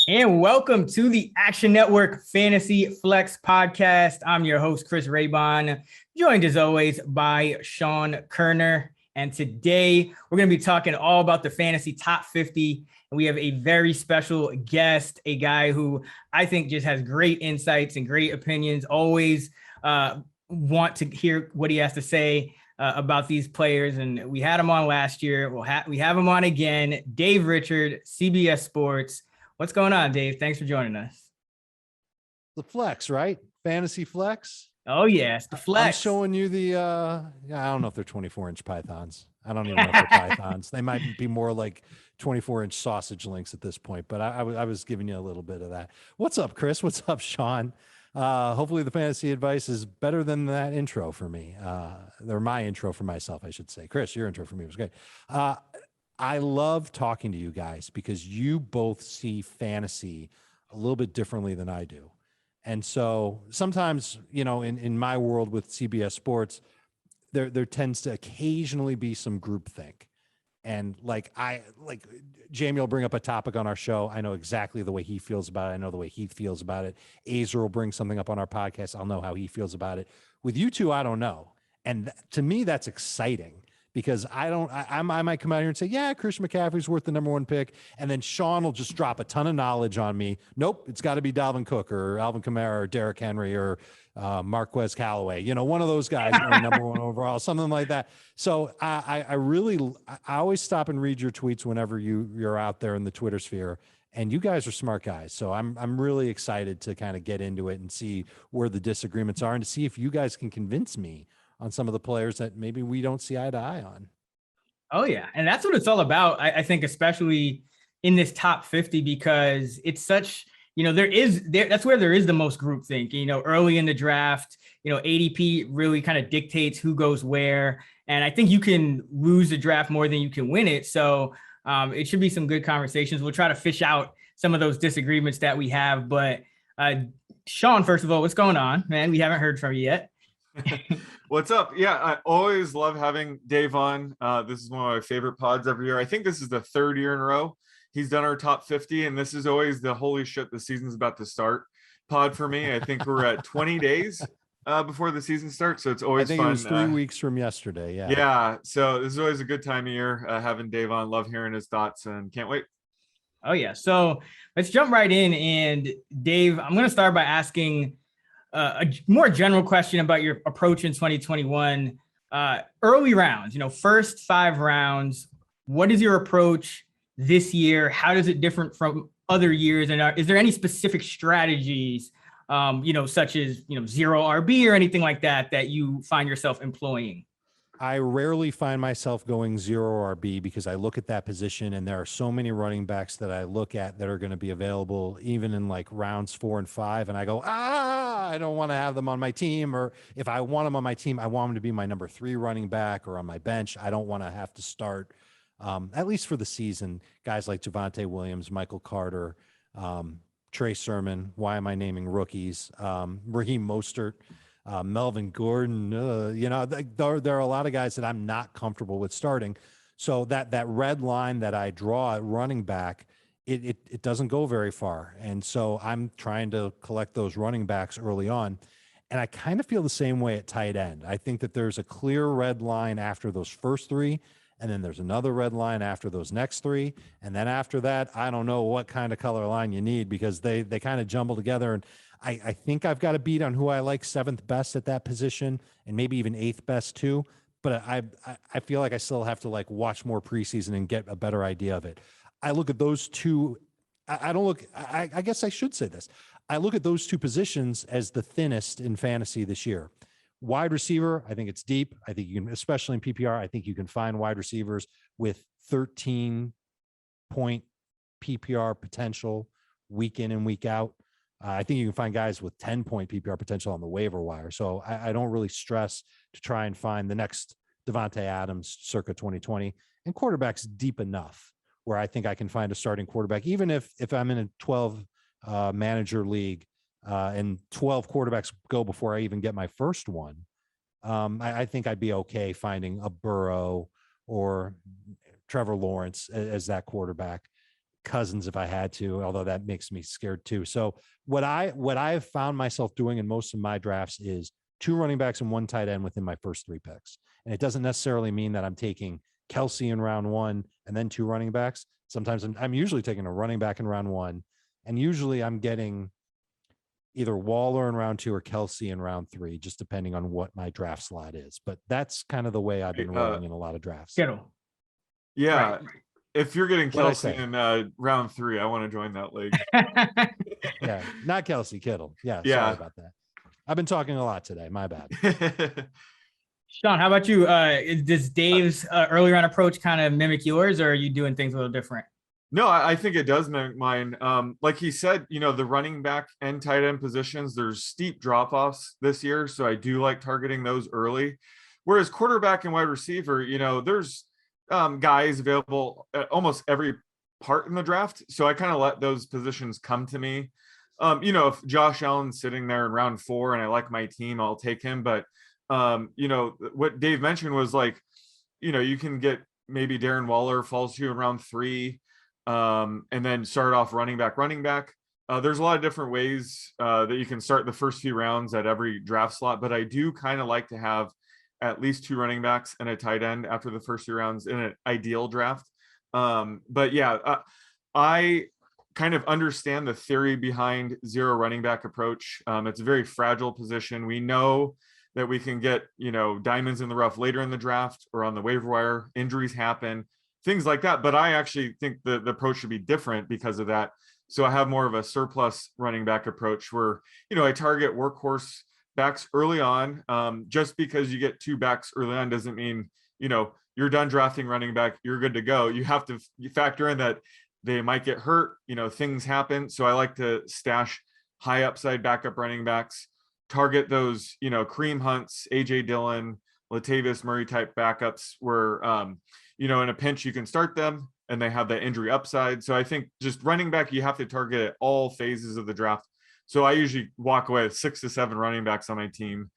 And welcome to the Action Network Fantasy Flex Podcast. I'm your host, Chris Raybon, joined as always by Sean Koerner. And today we're going to be talking all about the fantasy top 50. And we have a very special guest, a guy who I think just has great insights and great opinions. Always want to hear what he has to say about these players. And we had him on last year. We have him on again. Dave Richard, CBS Sports. What's going on, Dave? Thanks for joining us. The flex, right? Fantasy flex. Oh, yes, the flex. I'm showing you the, I don't know if they're 24-inch pythons. I don't even know if they're pythons. They might be more like 24-inch sausage links at this point, but I was giving you a little bit of that. What's up, Chris? What's up, Sean? Hopefully the fantasy advice is better than that intro for me. Or my intro for myself, I should say. Chris, your intro for me was great. I love talking to you guys because you both see fantasy a little bit differently than I do. And so sometimes, you know, in my world with CBS Sports, there tends to occasionally be some groupthink. And like Jamie will bring up a topic on our show. I know exactly the way he feels about it. I know the way he feels about it. Azer will bring something up on our podcast. I'll know how he feels about it. With you two, I don't know. And to me, that's exciting. Because I might come out here and say, yeah, Christian McCaffrey's worth the number one pick. And then Sean will just drop a ton of knowledge on me. Nope, it's got to be Dalvin Cook or Alvin Kamara or Derrick Henry or Marquez Callaway. You know, one of those guys going number one overall, something like that. So I always stop and read your tweets whenever you're out there in the Twitter sphere. And you guys are smart guys. So I'm really excited to kind of get into it and see where the disagreements are and to see if you guys can convince me on some of the players that maybe we don't see eye to eye on. Oh, yeah. And that's what it's all about. I think, especially in this top 50, because it's such, you know, that's where there is the most groupthink, you know, early in the draft, you know, ADP really kind of dictates who goes where. And I think you can lose the draft more than you can win it. So it should be some good conversations. We'll try to fish out some of those disagreements that we have. But Sean, first of all, what's going on, man? We haven't heard from you yet. What's up? Yeah, I always love having Dave on. This is one of my favorite pods every year. I think this is the third year in a row he's done our top 50, and this is always the holy shit, the season's about to start pod for me. I think we're at 20 days before the season starts, so it's always fun. I think it was 3 weeks from yesterday. Yeah, so this is always a good time of year having Dave on. Love hearing his thoughts and can't wait. Oh, yeah. So let's jump right in. And Dave, I'm going to start by asking a more general question about your approach in 2021. Early rounds, you know, first 5 rounds. What is your approach this year? How does it differ from other years? And is there any specific strategies, you know, such as, you know, zero RB or anything like that, that you find yourself employing? I rarely find myself going zero RB because I look at that position and there are so many running backs that I look at that are going to be available even in like rounds 4 and 5. And I go, I don't want to have them on my team. Or if I want them on my team, I want them to be my number 3 running back or on my bench. I don't want to have to start, at least for the season, guys like Javonte Williams, Michael Carter, Trey Sermon. Why am I naming rookies? Raheem Mostert. Melvin Gordon, you know, there are a lot of guys that I'm not comfortable with starting. So that red line that I draw at running back, it doesn't go very far. And so I'm trying to collect those running backs early on. And I kind of feel the same way at tight end. I think that there's a clear red line after those first 3. And then there's another red line after those next 3. And then after that, I don't know what kind of color line you need because they kind of jumble together. And I think I've got a beat on who I like 7th best at that position and maybe even 8th best too. But I feel like I still have to like watch more preseason and get a better idea of it. I look at those two. I guess I should say this. I look at those 2 positions as the thinnest in fantasy this year. Wide receiver, I think it's deep. I think you can, especially in PPR, I think you can find wide receivers with 13-point PPR potential week in and week out. I think you can find guys with 10-point PPR potential on the waiver wire. So I don't really stress to try and find the next Devontae Adams circa 2020. And quarterback's deep enough where I think I can find a starting quarterback, even if I'm in a 12 manager league and 12 quarterbacks go before I even get my first one. I think I'd be okay finding a Burrow or Trevor Lawrence as that quarterback. Cousins if I had to, although that makes me scared too. So what I've found myself doing in most of my drafts is 2 running backs and 1 tight end within my first 3 picks. And it doesn't necessarily mean that I'm taking Kelce in round 1 and then 2 running backs. Sometimes I'm usually taking a running back in round 1, and usually I'm getting either Waller in round 2 or Kelce in round 3, just depending on what my draft slot is. But that's kind of the way I've been rolling in a lot of drafts. Kittle. Yeah. Right. If you're getting What'd I Kelce say? in round 3, I want to join that league. Yeah, not Kelce, Kittle. Yeah, Yeah. sorry about that. I've been talking a lot today. My bad. Sean, how about you? Does Dave's early round approach kind of mimic yours, or are you doing things a little different? No, I think it does mimic mine. Like he said, the running back and tight end positions, there's steep drop-offs this year. So I do like targeting those early. Whereas quarterback and wide receiver, there's guys available at almost every part in the draft. So I kind of let those positions come to me. If Josh Allen's sitting there in round 4 and I like my team, I'll take him. But, what Dave mentioned was like, you can get maybe Darren Waller falls to you in round 3. And then start off running back. There's a lot of different ways that you can start the first few rounds at every draft slot, but I do kind of like to have at least 2 running backs and a tight end after the first few rounds in an ideal draft. But yeah, I kind of understand the theory behind 0 running back approach. It's a very fragile position. We know that we can get, diamonds in the rough later in the draft or on the waiver wire. Injuries happen, things like that. But I actually think the approach should be different because of that. So I have more of a surplus running back approach where, I target workhorse backs early on. Just because you get 2 backs early on doesn't mean, you're done drafting running back, you're good to go. You have to factor in that they might get hurt, things happen. So I like to stash high upside backup running backs, target those, Kareem Hunts, AJ Dillon, Latavius Murray type backups where, in a pinch, you can start them and they have that injury upside. So I think just running back, you have to target at all phases of the draft. So I usually walk away with 6 to 7 running backs on my team,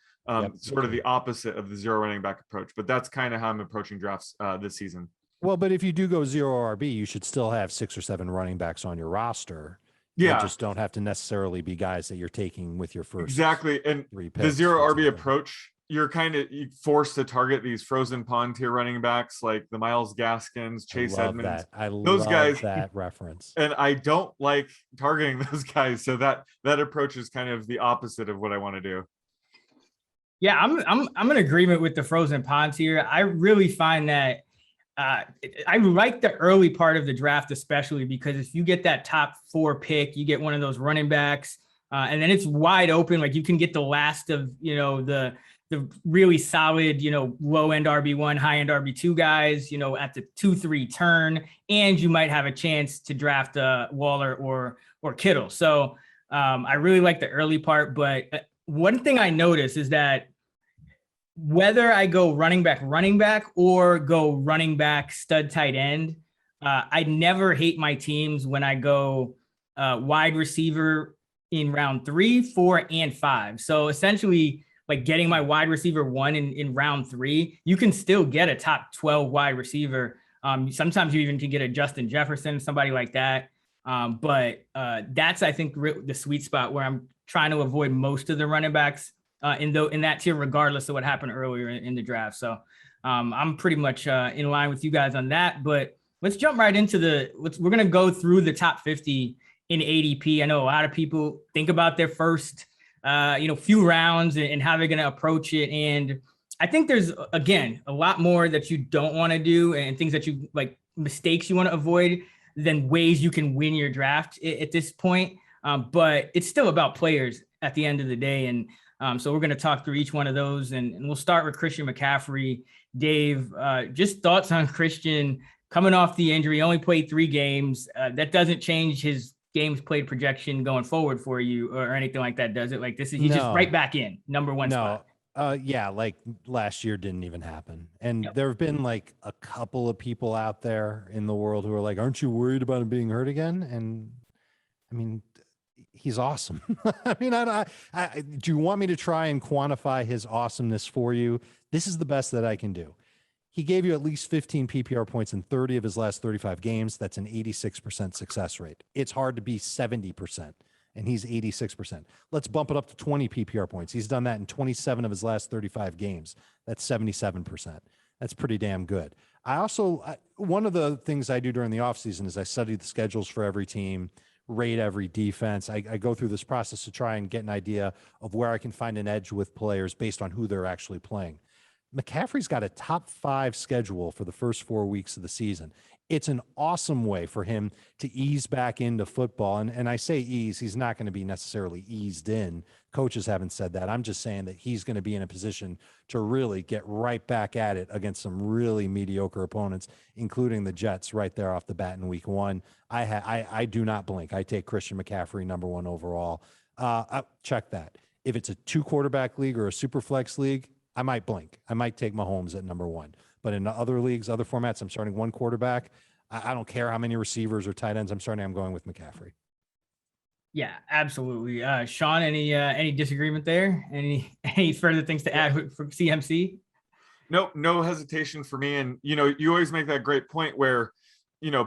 sort of the opposite of the 0 running back approach. But that's kind of how I'm approaching drafts this season. Well, but if you do go 0 RB, you should still have 6 or 7 running backs on your roster. Yeah. They just don't have to necessarily be guys that you're taking with your first. Exactly. And 3 picks, the 0 RB approach, you're forced to target these frozen pond tier running backs like the Myles Gaskins, Chase Edmonds. I those love guys, that reference. And I don't like targeting those guys. So that approach is kind of the opposite of what I want to do. Yeah, I'm in agreement with the frozen ponds here. I really find that I like the early part of the draft, especially because if you get that top 4 pick, you get one of those running backs, and then it's wide open. Like you can get the last of, the really solid, low end RB1, high end RB2 guys, at the 2-3 turn, and you might have a chance to draft Waller or Kittle. So I really like the early part, but one thing I notice is that whether I go running back or go running back stud tight end, I never hate my teams when I go wide receiver in round 3, 4, and 5. So essentially, like getting my wide receiver 1 in round 3, you can still get a top 12 wide receiver. Sometimes you even can get a Justin Jefferson, somebody like that. But that's, I think, the sweet spot where I'm trying to avoid most of the running backs in that tier, regardless of what happened earlier in the draft. So I'm pretty much in line with you guys on that. But let's jump right into we're going to go through the top 50 in ADP. I know a lot of people think about their first few rounds and how they're going to approach it. And I think there's, again, a lot more that you don't want to do and things that you like, mistakes you want to avoid than ways you can win your draft at this point. But it's still about players at the end of the day. And so we're going to talk through each one of those, and we'll start with Christian McCaffrey. Dave, just thoughts on Christian coming off the injury, only played 3 games. That doesn't change his games played projection going forward for you or anything like that, does it? Like he's just right back in number 1 spot. Yeah, like last year didn't even happen. And Yep. there have been like a couple of people out there in the world who are like, aren't you worried about him being hurt again? And I mean, he's awesome. I mean, do you want me to try and quantify his awesomeness for you? This is the best that I can do. He gave you at least 15 PPR points in 30 of his last 35 games. That's an 86% success rate. It's hard to be 70%, and he's 86%. Let's bump it up to 20 PPR points. He's done that in 27 of his last 35 games. That's 77%. That's pretty damn good. One of the things I do during the offseason is I study the schedules for every team, rate every defense. I go through this process to try and get an idea of where I can find an edge with players based on who they're actually playing. McCaffrey's got a top 5 schedule for the first 4 weeks of the season. It's an awesome way for him to ease back into football. And I say ease, he's not going to be necessarily eased in. Coaches haven't said that. I'm just saying that he's going to be in a position to really get right back at it against some really mediocre opponents, including the Jets right there off the bat in week 1. I do not blink. I take Christian McCaffrey number 1 overall. Check that. If it's a 2-quarterback league or a super flex league, I might blink. I might take Mahomes at number 1. But in other leagues, other formats, I'm starting 1 quarterback. I don't care how many receivers or tight ends I'm starting. I'm going with McCaffrey. Yeah, absolutely. Sean, any disagreement there? Any further things to add for CMC? Nope, no hesitation for me. And, you always make that great point where,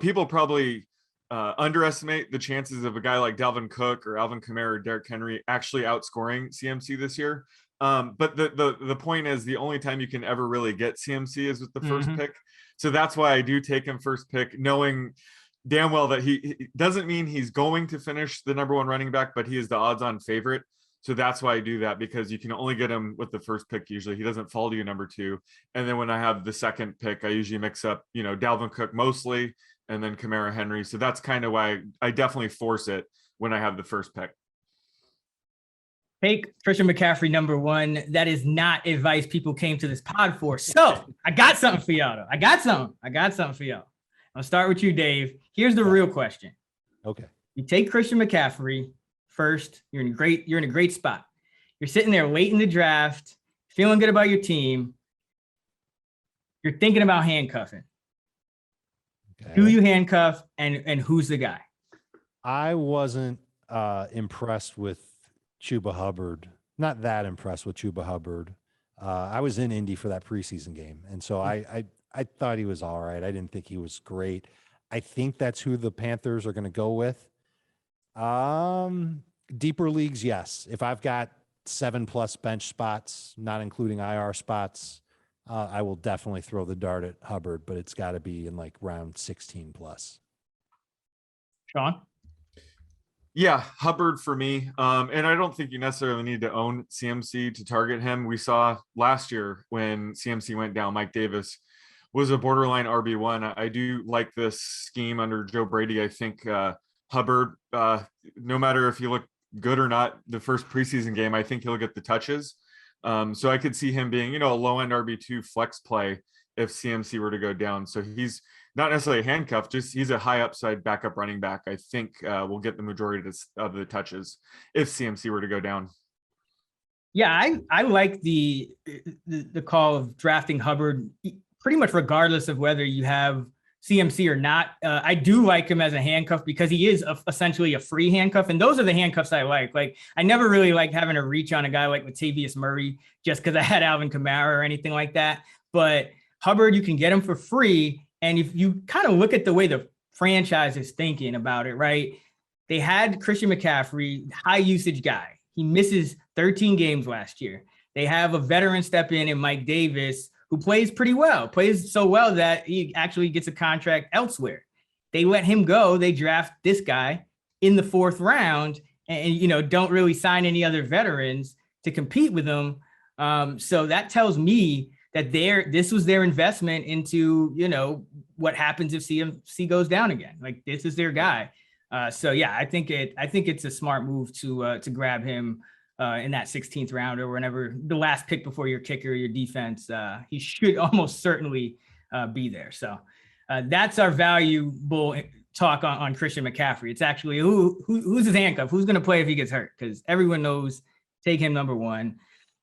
people probably underestimate the chances of a guy like Dalvin Cook or Alvin Kamara or Derrick Henry actually outscoring CMC this year. But the point is the only time you can ever really get CMC is with the first pick. So that's why I do take him first pick, knowing damn well that he doesn't mean he's going to finish the number 1 running back, but he is the odds-on favorite. So that's why I do that, because you can only get him with the first pick. Usually he doesn't fall to you number 2. And then when I have the second pick, I usually mix up, Dalvin Cook mostly, and then Kamara Henry. So that's kind of why I definitely force it when I have the first pick. Take Christian McCaffrey number 1. That is not advice people came to this pod for. So I got something for y'all though. I got something for y'all. I'll start with you, Dave. Here's the real question. Okay. You take Christian McCaffrey first. You're in a great spot. You're sitting there late in the draft, feeling good about your team. You're thinking about handcuffing. Okay. Who you handcuff and who's the guy? I wasn't impressed with Chuba Hubbard. Not that impressed with Chuba Hubbard. I was in Indy for that preseason game, and so I thought he was all right. I didn't think he was great. I think that's who the Panthers are going to go with. Deeper leagues, yes. If I've got 7+ bench spots, not including IR spots, I will definitely throw the dart at Hubbard, but it's got to be in like round 16+. Sean? Yeah, Hubbard for me. And I don't think you necessarily need to own CMC to target him. We saw last year when CMC went down, Mike Davis was a borderline RB1. I do like this scheme under Joe Brady. I think Hubbard, no matter if you look good or not, the first preseason game, I think he'll get the touches. So I could see him being, a low-end RB2 flex play if CMC were to go down. So he's not necessarily a handcuff, just he's a high upside backup running back. I think we'll get the majority of the touches if CMC were to go down. Yeah, I like the call of drafting Hubbard pretty much regardless of whether you have CMC or not. I do like him as a handcuff because he is essentially a free handcuff. And those are the handcuffs I like. Like, I never really liked having to reach on a guy like Latavius Murray just because I had Alvin Kamara or anything like that. But Hubbard, you can get him for free. And if you kind of look at the way the franchise is thinking about it, right? They had Christian McCaffrey, high usage guy. He misses 13 games last year. They have a veteran step in Mike Davis, who plays pretty well, plays so well that he actually gets a contract elsewhere. They let him go. They draft this guy in the 4th round and don't really sign any other veterans to compete with him. So that tells me that this was their investment into, what happens if CMC goes down again. Like, this is their guy. So yeah, I think it's a smart move to grab him in that 16th round or whenever the last pick before your kicker, your defense. He should almost certainly be there. So that's our valuable talk on Christian McCaffrey. It's actually who's his handcuff, who's going to play if he gets hurt, because everyone knows take him number 1.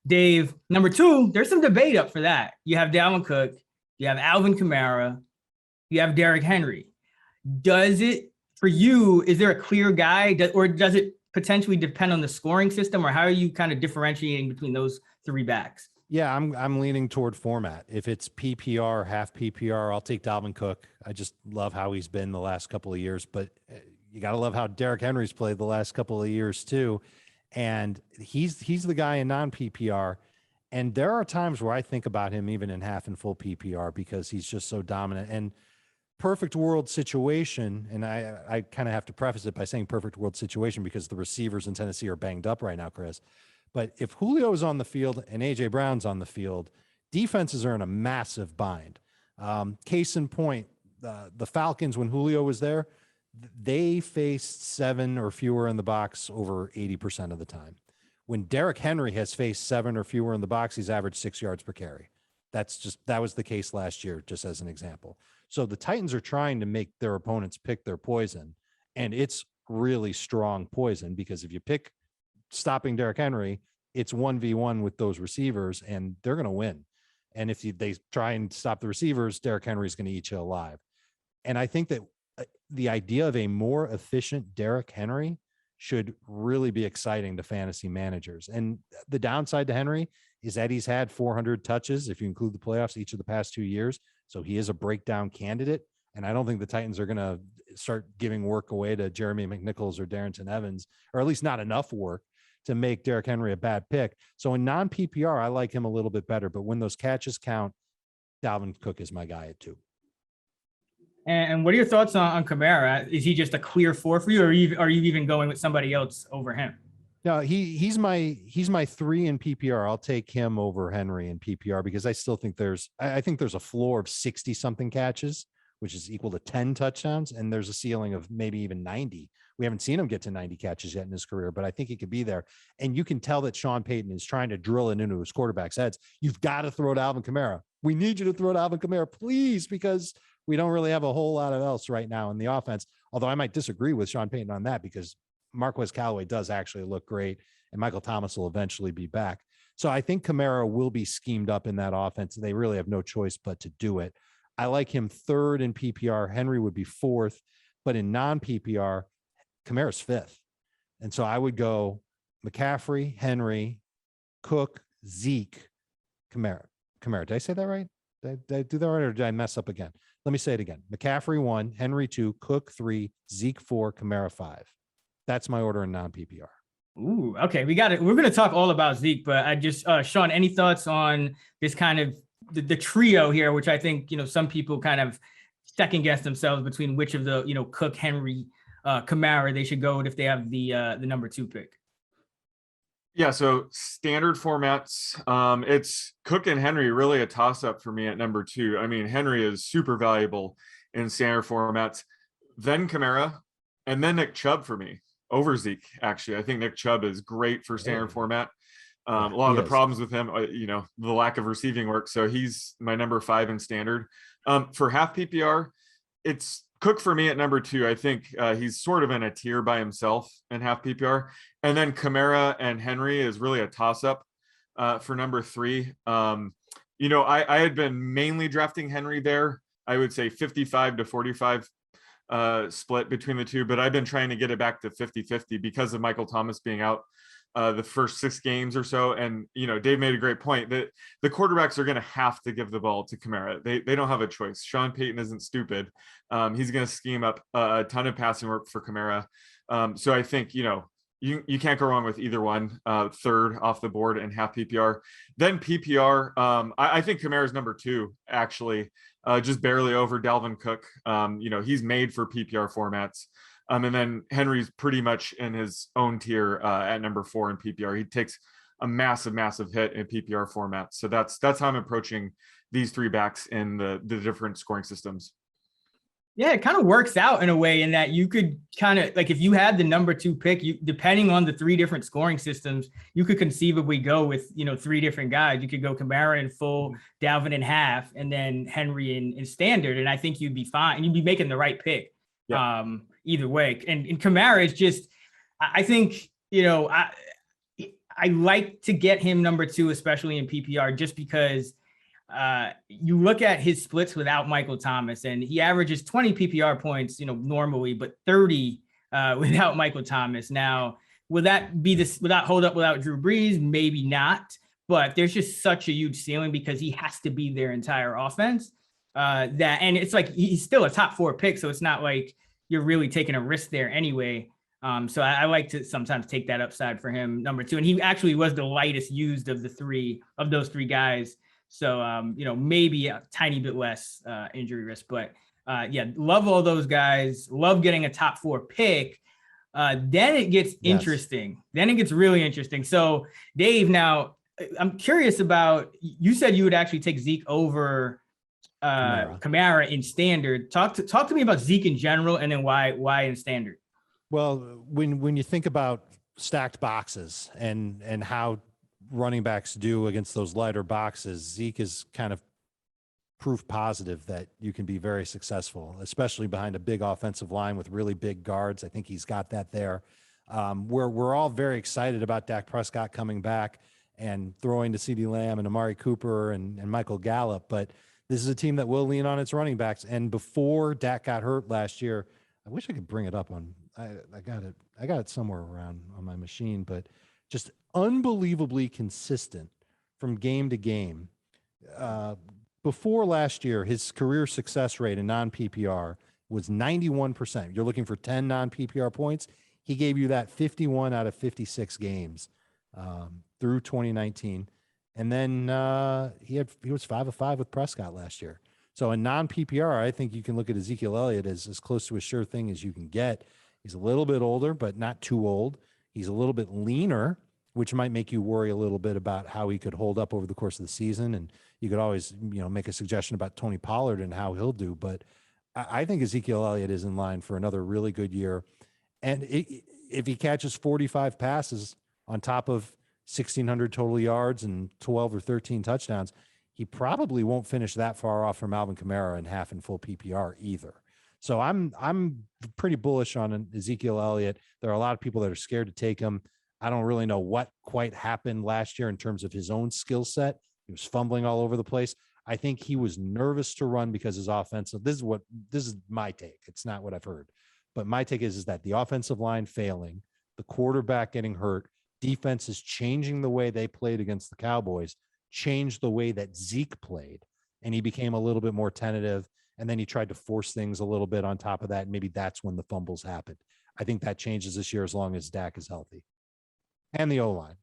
Dave, number 2, there's some debate up for that. You have Dalvin Cook, you have Alvin Kamara, you have Derrick Henry. Does it, for you, is there a clear guy, or does it potentially depend on the scoring system, or how are you kind of differentiating between those 3 backs? Yeah, I'm leaning toward format. If it's PPR, half PPR, I'll take Dalvin Cook. I just love how he's been the last couple of years, but you got to love how Derrick Henry's played the last couple of years too. And he's the guy in non PPR. And there are times where I think about him even in half and full PPR because he's just so dominant. And perfect world situation, and I kind of have to preface it by saying perfect world situation because the receivers in Tennessee are banged up right now, Chris. But if Julio is on the field and A.J. Brown's on the field, defenses are in a massive bind. Case in point, the Falcons, when Julio was there, they faced 7 or fewer in the box over 80% of the time. When Derrick Henry has faced 7 or fewer in the box, he's averaged 6 yards per carry. That was the case last year, just as an example. So the Titans are trying to make their opponents pick their poison, and it's really strong poison because if you pick stopping Derrick Henry, it's 1v1 with those receivers, and they're going to win. And if they try and stop the receivers, Derrick Henry is going to eat you alive. And I think that the idea of a more efficient Derrick Henry should really be exciting to fantasy managers. And the downside to Henry is that he's had 400 touches, if you include the playoffs, each of the past 2 years. So he is a breakdown candidate. And I don't think the Titans are going to start giving work away to Jeremy McNichols or Darrington Evans, or at least not enough work to make Derrick Henry a bad pick. So in non-PPR, I like him a little bit better. But when those catches count, Dalvin Cook is my guy at 2. And what are your thoughts on Kamara? Is he just a clear 4 for you, or are you even going with somebody else over him? No, he's my 3 in PPR. I'll take him over Henry in PPR because I still think there's a floor of 60 something catches, which is equal to 10 touchdowns, and there's a ceiling of maybe even 90. We haven't seen him get to 90 catches yet in his career, but I think he could be there. And you can tell that Sean Payton is trying to drill it into his quarterback's heads. You've got to throw to Alvin Kamara. We need you to throw to Alvin Kamara, please, because we don't really have a whole lot of else right now in the offense. Although I might disagree with Sean Payton on that because Marquez Callaway does actually look great, and Michael Thomas will eventually be back. So I think Kamara will be schemed up in that offense. They really have no choice but to do it. I like him 3rd in PPR. Henry would be 4th, but in non-PPR, Kamara's 5th. And so I would go McCaffrey, Henry, Cook, Zeke, Kamara. Did I say that right? Did I do that right, or did I mess up again? Let me say it again. McCaffrey 1, Henry 2, Cook 3, Zeke 4, Kamara 5. That's my order in non-PPR. Ooh, okay. We got it. We're going to talk all about Zeke, but I just, Sean, any thoughts on this kind of the trio here, which I think, some people kind of second guess themselves between which of the, Cook, Henry, Kamara they should go with if they have the number 2 pick. Yeah, so standard formats, it's Cook and Henry really a toss-up for me at number 2. I mean, Henry is super valuable in standard formats, then Kamara, and then Nick Chubb for me over Zeke. Actually, I think Nick Chubb is great for standard format. A lot of the problems with him, the lack of receiving work. So he's my number 5 in standard. For half PPR, it's Cook for me at number 2. I think he's sort of in a tier by himself in half PPR. And then Kamara and Henry is really a toss-up for number 3. I had been mainly drafting Henry there. I would say 55 to 45 split between the two, but I've been trying to get it back to 50-50 because of Michael Thomas being out the first 6 games or so. And, Dave made a great point that the quarterbacks are going to have to give the ball to Kamara. They don't have a choice. Sean Payton isn't stupid. He's going to scheme up a ton of passing work for Kamara. So I think, you can't go wrong with either one. 3rd off the board in half PPR. Then PPR, I think Kamara's number 2, actually, just barely over Dalvin Cook. He's made for PPR formats. And then Henry's pretty much in his own tier at number 4 in PPR. He takes a massive, massive hit in PPR formats. So that's how I'm approaching these 3 backs in the different scoring systems. Yeah, it kind of works out in a way in that you could kind of like, if you had the number 2 pick, depending on the 3 different scoring systems, you could conceivably go with, 3 different guys. You could go Kamara in full, Dalvin in half, and then Henry in standard. And I think you'd be fine. And you'd be making the right pick. Yeah. Either way. And Kamara is just, I think, I like to get him number 2, especially in PPR, just because you look at his splits without Michael Thomas, and he averages 20 PPR points, normally, but 30 without Michael Thomas. Now, will that hold up without Drew Brees? Maybe not. but there's just such a huge ceiling because he has to be their entire offense. And it's like he's still a top 4 pick, so it's not like you're really taking a risk there anyway. So I like to sometimes take that upside for him, number 2. And he actually was the lightest used of those three guys. So, maybe a tiny bit less injury risk, but love all those guys. Love getting a top 4 pick. Then it gets interesting. Then it gets really interesting. So Dave, now I'm curious about, you said you would actually take Zeke over Kamara in standard. Talk to me about Zeke in general, and then why in standard. Well, when you think about stacked boxes and how running backs do against those lighter boxes, Zeke is kind of proof positive that you can be very successful, especially behind a big offensive line with really big guards. I think he's got that there. We're all very excited about Dak Prescott coming back and throwing to CeeDee Lamb and Amari Cooper and Michael Gallup, but this is a team that will lean on its running backs. And before Dak got hurt last year, I wish I could bring it up on, I got it somewhere around on my machine, but just unbelievably consistent from game to game. Before last year, his career success rate in non-PPR was 91%. You're looking for 10 non-PPR points. He gave you that 51 out of 56 games through 2019. And then he was 5 of 5 with Prescott last year. So in non-PPR, I think you can look at Ezekiel Elliott as close to a sure thing as you can get. He's a little bit older, but not too old. He's a little bit leaner, which might make you worry a little bit about how he could hold up over the course of the season. And you could always, make a suggestion about Tony Pollard and how he'll do. But I think Ezekiel Elliott is in line for another really good year. And if he catches 45 passes on top of 1,600 total yards and 12 or 13 touchdowns, he probably won't finish that far off from Alvin Kamara in half and full PPR either. So I'm pretty bullish on Ezekiel Elliott. There are a lot of people that are scared to take him. I don't really know what quite happened last year in terms of his own skill set. He was fumbling all over the place. I think he was nervous to run because his offensive, this is my take. It's not what I've heard, but my take is that the offensive line failing, the quarterback getting hurt, defense is changing the way they played against the Cowboys, changed the way that Zeke played, and he became a little bit more tentative. And then he tried to force things a little bit on top of that. And maybe that's when the fumbles happened. I think that changes this year as long as Dak is healthy. And the O-line.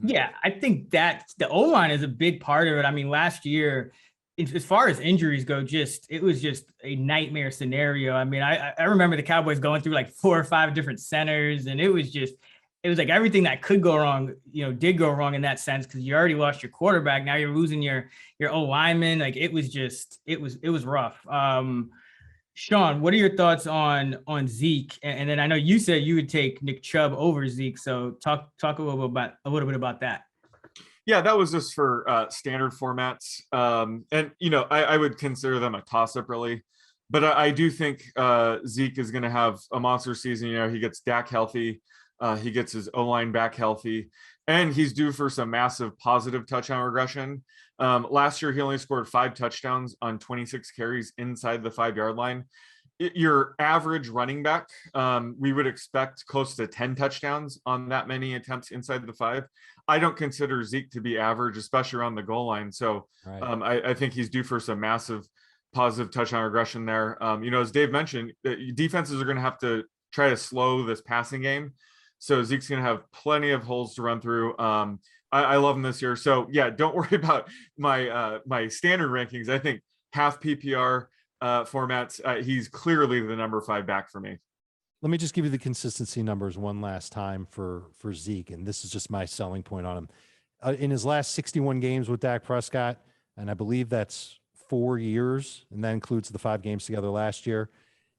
Yeah, I think that the O-line is a big part of it. I mean, last year, as far as injuries go, it was just a nightmare scenario. I mean, I remember the Cowboys going through like 4 or 5 different centers, and it was like everything that could go wrong, did go wrong in that sense, because you already lost your quarterback. Now you're losing your O-lineman. Like it was rough. Sean, what are your thoughts on Zeke? And then I know you said you would take Nick Chubb over Zeke. So talk a little bit about that. Yeah, that was just for standard formats. And I would consider them a toss-up really. But I do think Zeke is going to have a monster season. He gets Dak healthy. He gets his O-line back healthy, and he's due for some massive positive touchdown regression. Last year, he only scored 5 touchdowns on 26 carries inside the 5-yard line. Your average running back, we would expect close to 10 touchdowns on that many attempts inside the 5. I don't consider Zeke to be average, especially around the goal line. So right. I think he's due for some massive positive touchdown regression there. As Dave mentioned, defenses are going to have to try to slow this passing game. So Zeke's going to have plenty of holes to run through. I love him this year. So yeah, don't worry about my standard rankings. I think half PPR formats, he's clearly the number 5 back for me. Let me just give you the consistency numbers one last time for Zeke. And this is just my selling point on him. In his last 61 games with Dak Prescott, and I believe that's 4 years, and that includes the 5 games together last year,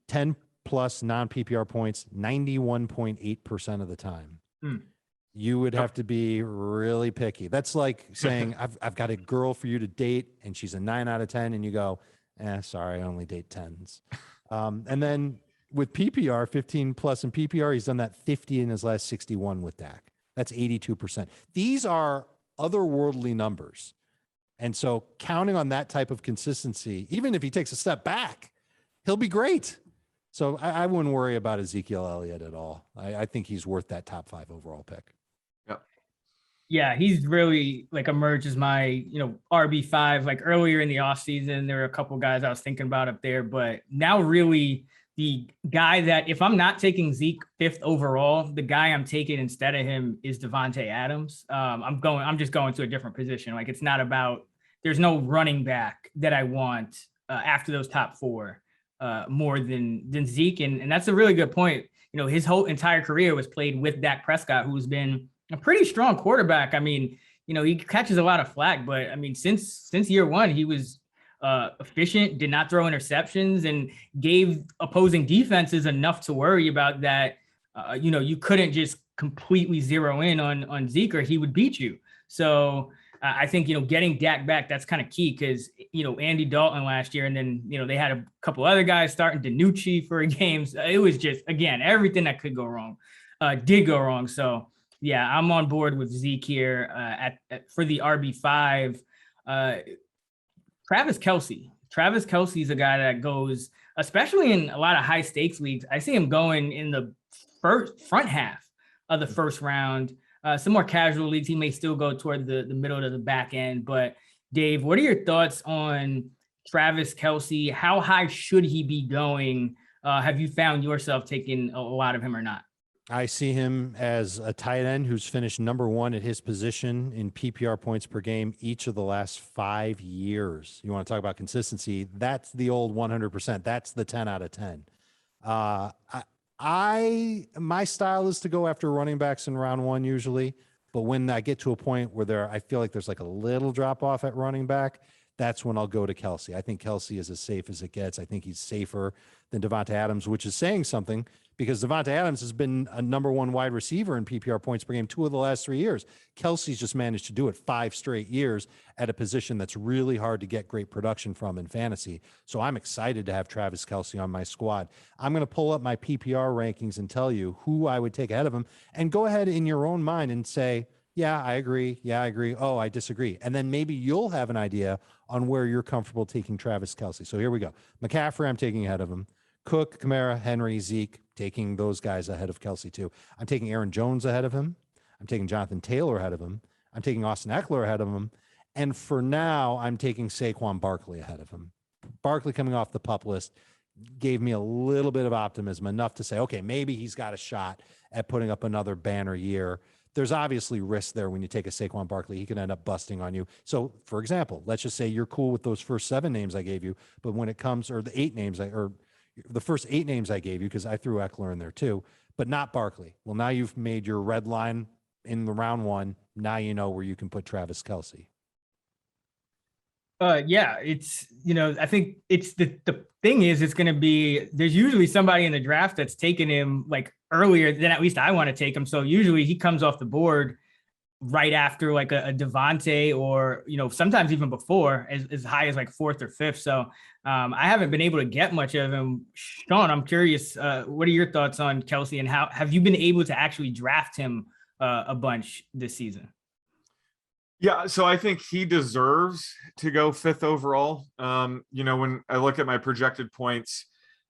10 plus non-PPR points 91.8% of the time. You would have to be really picky. That's like saying I've got a girl for you to date and she's a 9 out of 10, and you go, sorry, I only date 10s. And then with PPR, 15 plus in PPR, he's done that 50 in his last 61 with Dak. That's 82%. These are otherworldly numbers. And so counting on that type of consistency, even if he takes a step back, he'll be great. So I wouldn't worry about Ezekiel Elliott at all. I think he's worth that top 5 overall pick. Yep. Yeah, he's really like emerged as my, RB5. Like earlier in the offseason, there were a couple guys I was thinking about up there, but now really the guy that if I'm not taking Zeke fifth overall, the guy I'm taking instead of him is Devontae Adams. I'm just going to a different position. Like it's not about, there's no running back that I want after those top four more than Zeke. And that's a really good point. His whole entire career was played with Dak Prescott, who's been a pretty strong quarterback. I mean, he catches a lot of flack, but I mean, since year one, he was efficient, did not throw interceptions, and gave opposing defenses enough to worry about that. You couldn't just completely zero in on Zeke or he would beat you. So I think, getting Dak back, that's kind of key because, Andy Dalton last year, and then, they had a couple other guys starting DiNucci for games. It was just, again, everything that could go wrong did go wrong. So, yeah, I'm on board with Zeke here for the RB5. Travis Kelce. Travis Kelce is a guy that goes, especially in a lot of high stakes leagues. I see him going in the front half of the first round. Some more casual leagues, he may still go toward the middle to the back end. But Dave, what are your thoughts on Travis Kelce? How high should he be going? Have you found yourself taking a lot of him or not? I see him as a tight end who's finished number one at his position in PPR points per game each of the last 5 years. You want to talk about consistency? That's the old 100%. That's the 10 out of 10. My style is to go after running backs in round one usually, but when I get to a point where I feel like there's like a little drop off at running back, that's when I'll go to Kelce. I think Kelce is as safe as it gets. I think he's safer than Devontae Adams, which is saying something because Devontae Adams has been a number one wide receiver in PPR points per game 2 of the last 3 years. Kelce's just managed to do it 5 straight years at a position that's really hard to get great production from in fantasy. So I'm excited to have Travis Kelce on my squad. I'm going to pull up my PPR rankings and tell you who I would take ahead of him, and go ahead in your own mind and say, yeah, I agree. Yeah, I agree. Oh, I disagree. And then maybe you'll have an idea on where you're comfortable taking Travis Kelce. So here we go. McCaffrey, I'm taking ahead of him. Cook, Kamara, Henry, Zeke, taking those guys ahead of Kelce too. I'm taking Aaron Jones ahead of him. I'm taking Jonathan Taylor ahead of him. I'm taking Austin Eckler ahead of him. And for now, I'm taking Saquon Barkley ahead of him. Barkley coming off the PUP list gave me a little bit of optimism, enough to say, okay, maybe he's got a shot at putting up another banner year. There's obviously risk there when you take a Saquon Barkley. He can end up busting on you. So, for example, let's just say you're cool with those first 7 names I gave you, but when it comes, or the 8 names, or the first 8 names I gave you, because I threw Eckler in there too, but not Barkley. Well, now you've made your red line in the round one. Now you know where you can put Travis Kelce. Yeah, it's, I think it's the thing is, it's going to be, there's usually somebody in the draft that's taken him like earlier than at least I want to take him. So usually he comes off the board right after like a Devontae, or, sometimes even before, as high as like 4th or 5th. So I haven't been able to get much of him. Sean, I'm curious, what are your thoughts on Kelce, and how have you been able to actually draft him a bunch this season? Yeah, so I think he deserves to go 5th overall. When I look at my projected points,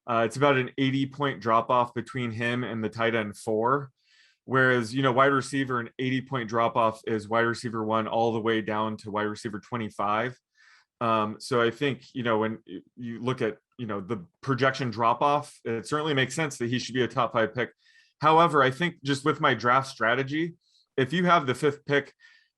it's about an 80-point drop off between him and the tight end 4. Whereas, wide receiver, an 80-point drop off is wide receiver 1 all the way down to wide receiver 25. So I think, when you look at, the projection drop off, it certainly makes sense that he should be a top 5 pick. However, I think just with my draft strategy, if you have the 5th pick,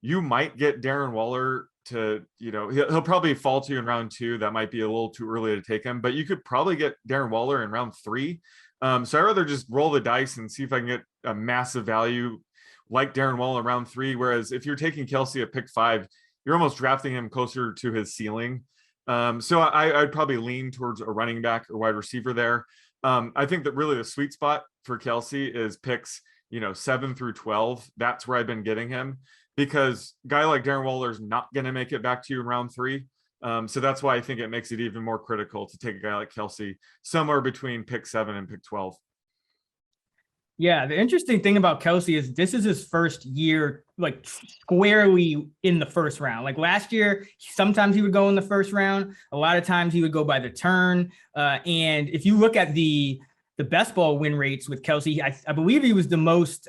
you might get Darren Waller to, he'll probably fall to you in round 2. That might be a little too early to take him, but you could probably get Darren Waller in round 3. So I'd rather just roll the dice and see if I can get a massive value like Darren Waller in round 3. Whereas if you're taking Kelce at pick 5, you're almost drafting him closer to his ceiling. So I'd probably lean towards a running back or wide receiver there. I think that really the sweet spot for Kelce is picks, 7 through 12. That's where I've been getting him, because a guy like Darren Waller is not going to make it back to you in round 3. So that's why I think it makes it even more critical to take a guy like Kelce somewhere between pick 7 and pick 12. Yeah, the interesting thing about Kelce is this is his first year, like squarely in the first round. Like last year, sometimes he would go in the first round. A lot of times he would go by the turn. And if you look at the best ball win rates with Kelce, I believe he was the most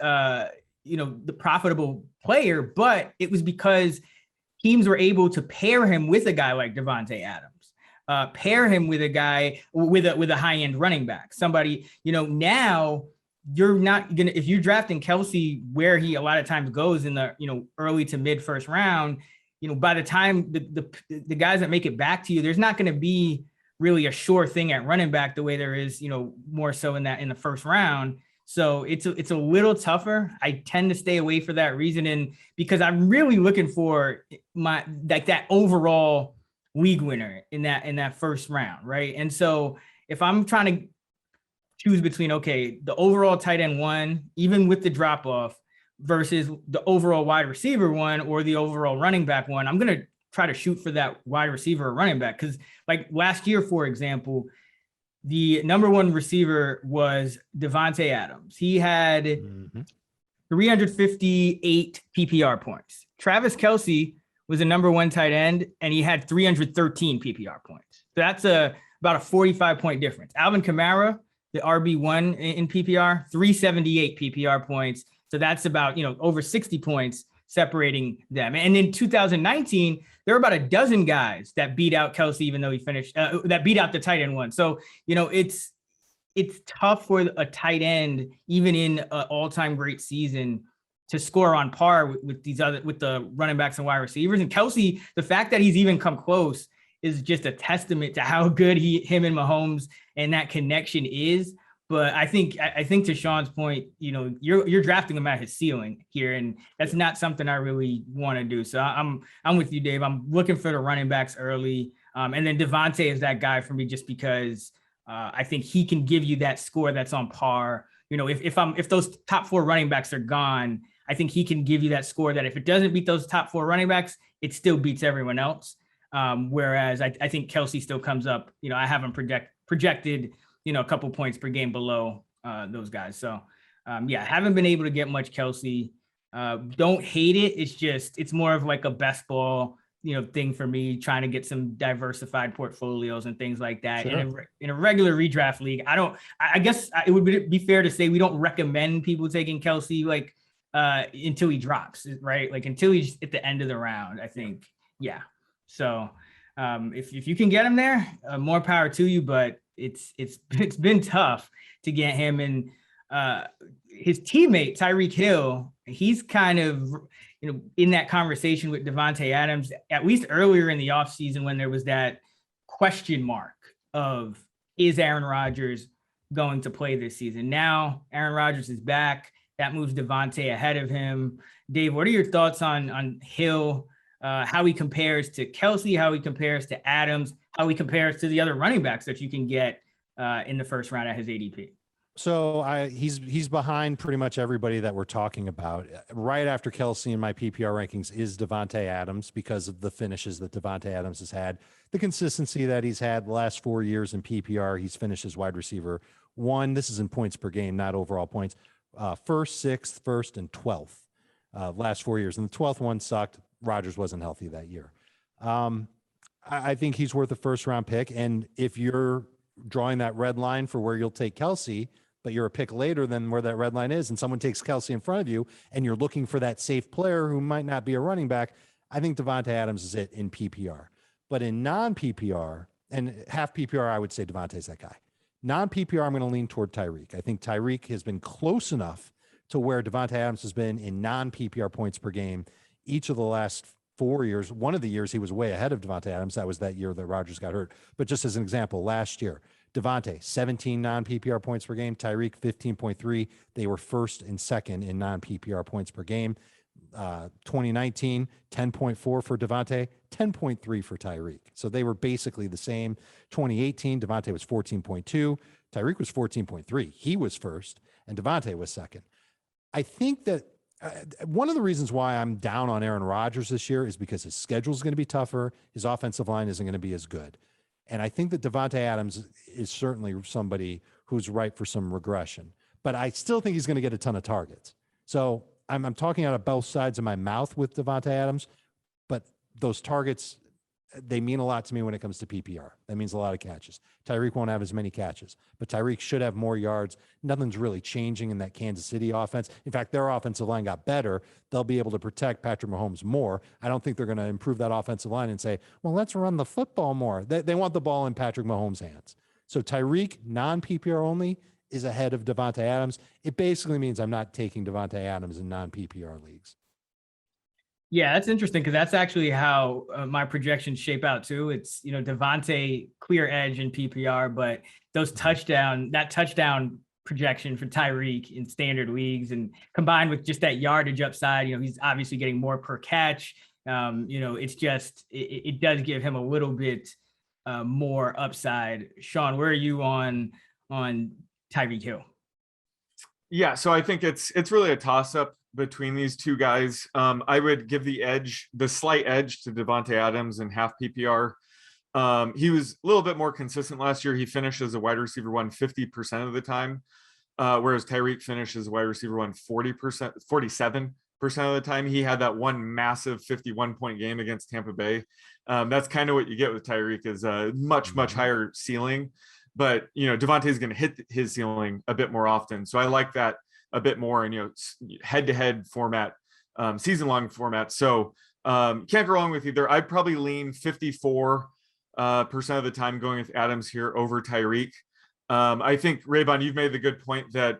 the profitable player, but it was because teams were able to pair him with a guy like Devontae Adams, pair him with a guy with a high end running back, somebody, now you're not going to, if you're drafting Kelce where he a lot of times goes in the, early to mid first round, by the time the guys that make it back to you, there's not going to be really a sure thing at running back the way there is, more so in the first round. So it's a little tougher. I tend to stay away for that reason. And because I'm really looking for that overall league winner in that first round. Right. And so if I'm trying to choose between, okay, the overall tight end one, even with the drop off, versus the overall wide receiver one or the overall running back one, I'm going to try to shoot for that wide receiver or running back. Cause like last year, for example, the number one receiver was Devontae Adams. He had 358 PPR points. Travis Kelce was the number one tight end, and he had 313 PPR points. So that's about a 45-point difference. Alvin Kamara, the RB1 in PPR, 378 PPR points. So that's about, over 60 points separating them. And in 2019, there were about a dozen guys that beat out Kelce, even though he finished, that beat out the tight end one. So, it's tough for a tight end, even in an all-time great season, to score on par with the running backs and wide receivers. And Kelce, the fact that he's even come close is just a testament to how good him and Mahomes and that connection is. But I think to Sean's point, you're drafting him at his ceiling here, and that's not something I really want to do. So I'm with you, Dave. I'm looking for the running backs early, and then Devontae is that guy for me, just because I think he can give you that score that's on par. If those top four running backs are gone, I think he can give you that score that if it doesn't beat those top four running backs, it still beats everyone else. Whereas I think Kelce still comes up. I haven't projected. A couple points per game below those guys. So, haven't been able to get much Kelce. Don't hate it. It's more of like a best ball, thing for me, trying to get some diversified portfolios and things like that. Sure. In a regular redraft league, I guess it would be fair to say we don't recommend people taking Kelce until he drops, right? Like until he's at the end of the round, I think. Yeah. So if you can get him there, more power to you, but it's been tough to get him. And his teammate Tyreek Hill, he's kind of in that conversation with Devontae Adams, at least earlier in the offseason, when there was that question mark of, is Aaron Rodgers going to play this season? Now Aaron Rodgers is back. That moves Devontae ahead of him. Dave, what are your thoughts on Hill? How he compares to Kelce, how he compares to Adams, how he compares to the other running backs that you can get in the first round at his ADP. So he's behind pretty much everybody that we're talking about. Right after Kelce in my PPR rankings is Devontae Adams, because of the finishes that Devontae Adams has had, the consistency that he's had the last 4 years in PPR. He's finished as wide receiver 1. This is in points per game, not overall points. First, 6th, 1st, and 12th last 4 years. And the 12th one sucked. Rodgers wasn't healthy that year. I think he's worth a first round pick. And if you're drawing that red line for where you'll take Kelce, but you're a pick later than where that red line is, and someone takes Kelce in front of you, and you're looking for that safe player who might not be a running back, I think Devontae Adams is it in PPR. But in non-PPR, and half PPR, I would say Devontae's that guy. Non-PPR, I'm going to lean toward Tyreek. I think Tyreek has been close enough to where Devontae Adams has been in non-PPR points per game each of the last 4 years. One of the years he was way ahead of Devontae Adams. That was that year that Rodgers got hurt. But just as an example, last year, Devontae, 17 non-PPR points per game. Tyreek, 15.3. They were first and second in non-PPR points per game. 2019, 10.4 for Devontae, 10.3 for Tyreek. So they were basically the same. 2018, Devontae was 14.2. Tyreek was 14.3. He was first, and Devontae was second. I think that one of the reasons why I'm down on Aaron Rodgers this year is because his schedule is going to be tougher. His offensive line isn't going to be as good. And I think that Devontae Adams is certainly somebody who's ripe for some regression. But I still think he's going to get a ton of targets. So I'm talking out of both sides of my mouth with Devontae Adams, but those targets they mean a lot to me when it comes to PPR. That means a lot of catches. Tyreek won't have as many catches, but Tyreek should have more yards. Nothing's really changing in that Kansas City offense. In fact, their offensive line got better. They'll be able to protect Patrick Mahomes more. I don't think they're going to improve that offensive line and say, well, let's run the football more. They want the ball in Patrick Mahomes' hands. So Tyreek, non-PPR only, is ahead of Devontae Adams. It basically means I'm not taking Devontae Adams in non-PPR leagues. Yeah, that's interesting because that's actually how my projections shape out too. It's, Devontae clear edge in PPR, but that touchdown projection for Tyreek in standard leagues and combined with just that yardage upside, he's obviously getting more per catch. It's just, it does give him a little bit more upside. Sean, where are you on Tyreek Hill? Yeah, so I think it's really a toss-up between these two guys. I would give the slight edge to Devontae Adams in half PPR. He was a little bit more consistent last year. He finished as a wide receiver 50% of the time, whereas Tyreek finished as a wide receiver 47% of the time. He had that one massive 51-point game against Tampa Bay. That's kind of what you get with Tyreek, is a much higher ceiling. But Devontae is going to hit his ceiling a bit more often, so I like that a bit more in head-to-head format, season-long format. So can't go wrong with either. I'd probably lean 54% of the time going with Adams here over Tyreek. I think, Raybon, you've made the good point that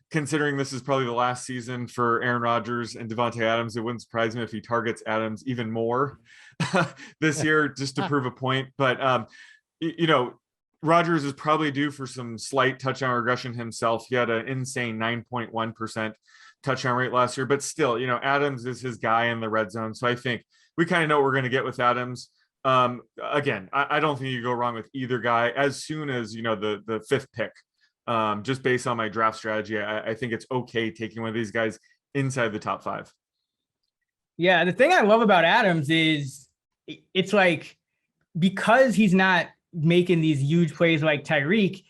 considering this is probably the last season for Aaron Rodgers and Devontae Adams, it wouldn't surprise me if he targets Adams even more this year just to prove a point. But Rodgers is probably due for some slight touchdown regression himself. He had an insane 9.1% touchdown rate last year, but still, Adams is his guy in the red zone. So I think we kind of know what we're going to get with Adams. Again, I don't think you go wrong with either guy as soon as, the fifth pick, just based on my draft strategy. I think it's okay taking one of these guys inside the top 5. Yeah. The thing I love about Adams is it's like, because he's not making these huge plays like Tyreek,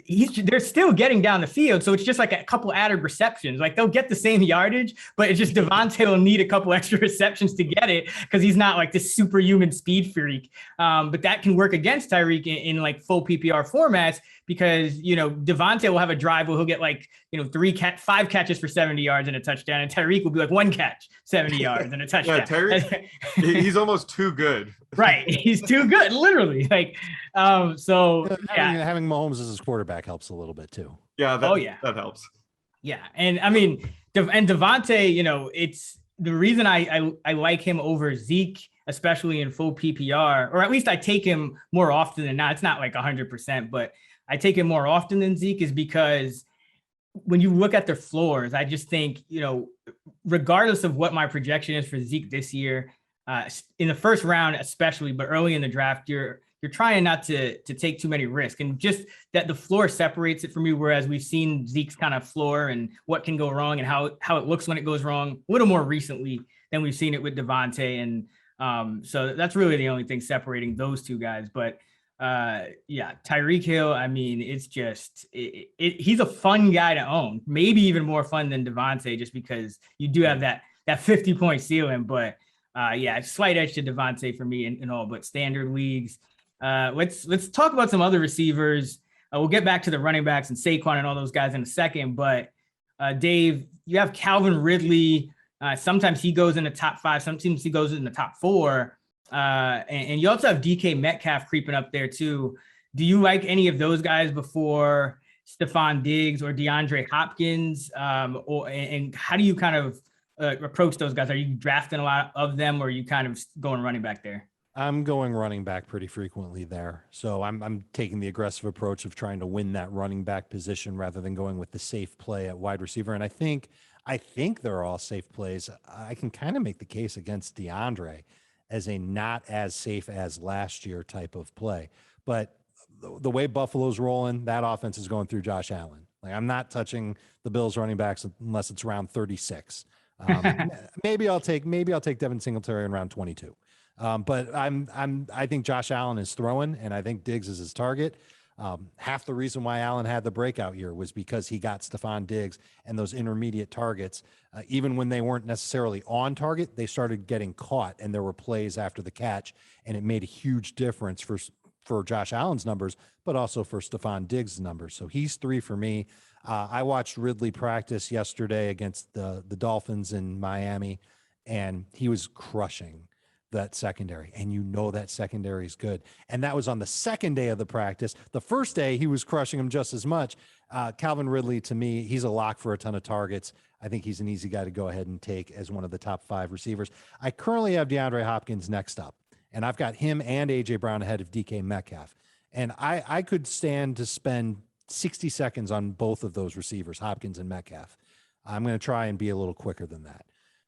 they're still getting down the field. So it's just like a couple added receptions. Like they'll get the same yardage, but it's just Devontae will need a couple extra receptions to get it because he's not like this superhuman speed freak. But that can work against Tyreek in like full PPR formats because, Devontae will have a drive where he'll get like, 5 catches for 70 yards and a touchdown. And Tyreek will be like 1 catch, 70 yards and a touchdown. Yeah, Tyreek, he's almost too good. Right. He's too good, literally. Like, having Mahomes as his quarterback helps a little bit too. Yeah. That helps. Yeah. And I mean, Devontae, it's the reason I like him over Zeke, especially in full PPR, or at least I take him more often than not. It's not like 100%, but I take him more often than Zeke is because when you look at their floors, I just think, regardless of what my projection is for Zeke this year, in the first round, especially, but early in the draft, you're trying not to take too many risks, and just that the floor separates it for me. Whereas we've seen Zeke's kind of floor and what can go wrong and how it looks when it goes wrong a little more recently than we've seen it with Devontae. And so that's really the only thing separating those two guys. But Tyreek Hill, I mean, it's just, he's a fun guy to own, maybe even more fun than Devontae, just because you do have that 50-point ceiling. But slight edge to Devontae for me in all but standard leagues. Let's talk about some other receivers. We'll get back to the running backs and Saquon and all those guys in a second. But Dave, you have Calvin Ridley. Sometimes he goes in the top 5. Sometimes he goes in the top 4. And you also have DK Metcalf creeping up there too. Do you like any of those guys before Stephon Diggs or DeAndre Hopkins? And how do you kind of approach those guys? Are you drafting a lot of them, or are you kind of going running back there? I'm going running back pretty frequently there. So I'm taking the aggressive approach of trying to win that running back position rather than going with the safe play at wide receiver. And I think they're all safe plays. I can kind of make the case against DeAndre as a not as safe as last year type of play. But the way Buffalo's rolling, that offense is going through Josh Allen. Like, I'm not touching the Bills running backs unless it's round 36. Maybe I'll take Devin Singletary in round 22. But I think Josh Allen is throwing, and I think Diggs is his target. Half the reason why Allen had the breakout year was because he got Stephon Diggs and those intermediate targets. Even when they weren't necessarily on target, they started getting caught, and there were plays after the catch, and it made a huge difference for Josh Allen's numbers, but also for Stephon Diggs' numbers. So he's 3 for me. I watched Ridley practice yesterday against the Dolphins in Miami, and he was crushing that secondary, and that secondary is good. And that was on the second day of the practice. The first day, he was crushing them just as much. Calvin Ridley, to me, he's a lock for a ton of targets. I think he's an easy guy to go ahead and take as one of the top 5 receivers. I currently have DeAndre Hopkins next up, and I've got him and A.J. Brown ahead of DK Metcalf. And I could stand to spend 60 seconds on both of those receivers, Hopkins and Metcalf. I'm going to try and be a little quicker than that.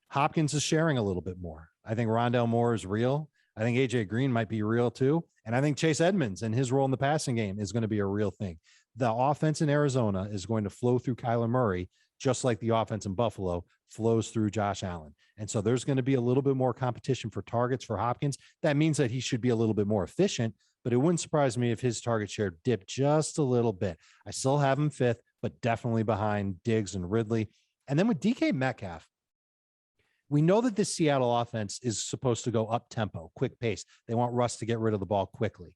Hopkins is sharing a little bit more. I think Rondale Moore is real. I think AJ Green might be real too. And I think Chase Edmonds and his role in the passing game is going to be a real thing. The offense in Arizona is going to flow through Kyler Murray, just like the offense in Buffalo flows through Josh Allen. And so there's going to be a little bit more competition for targets for Hopkins. That means that he should be a little bit more efficient, but it wouldn't surprise me if his target share dipped just a little bit. I still have him 5th, but definitely behind Diggs and Ridley. And then with DK Metcalf, we know that this Seattle offense is supposed to go up tempo, quick pace. They want Russ to get rid of the ball quickly.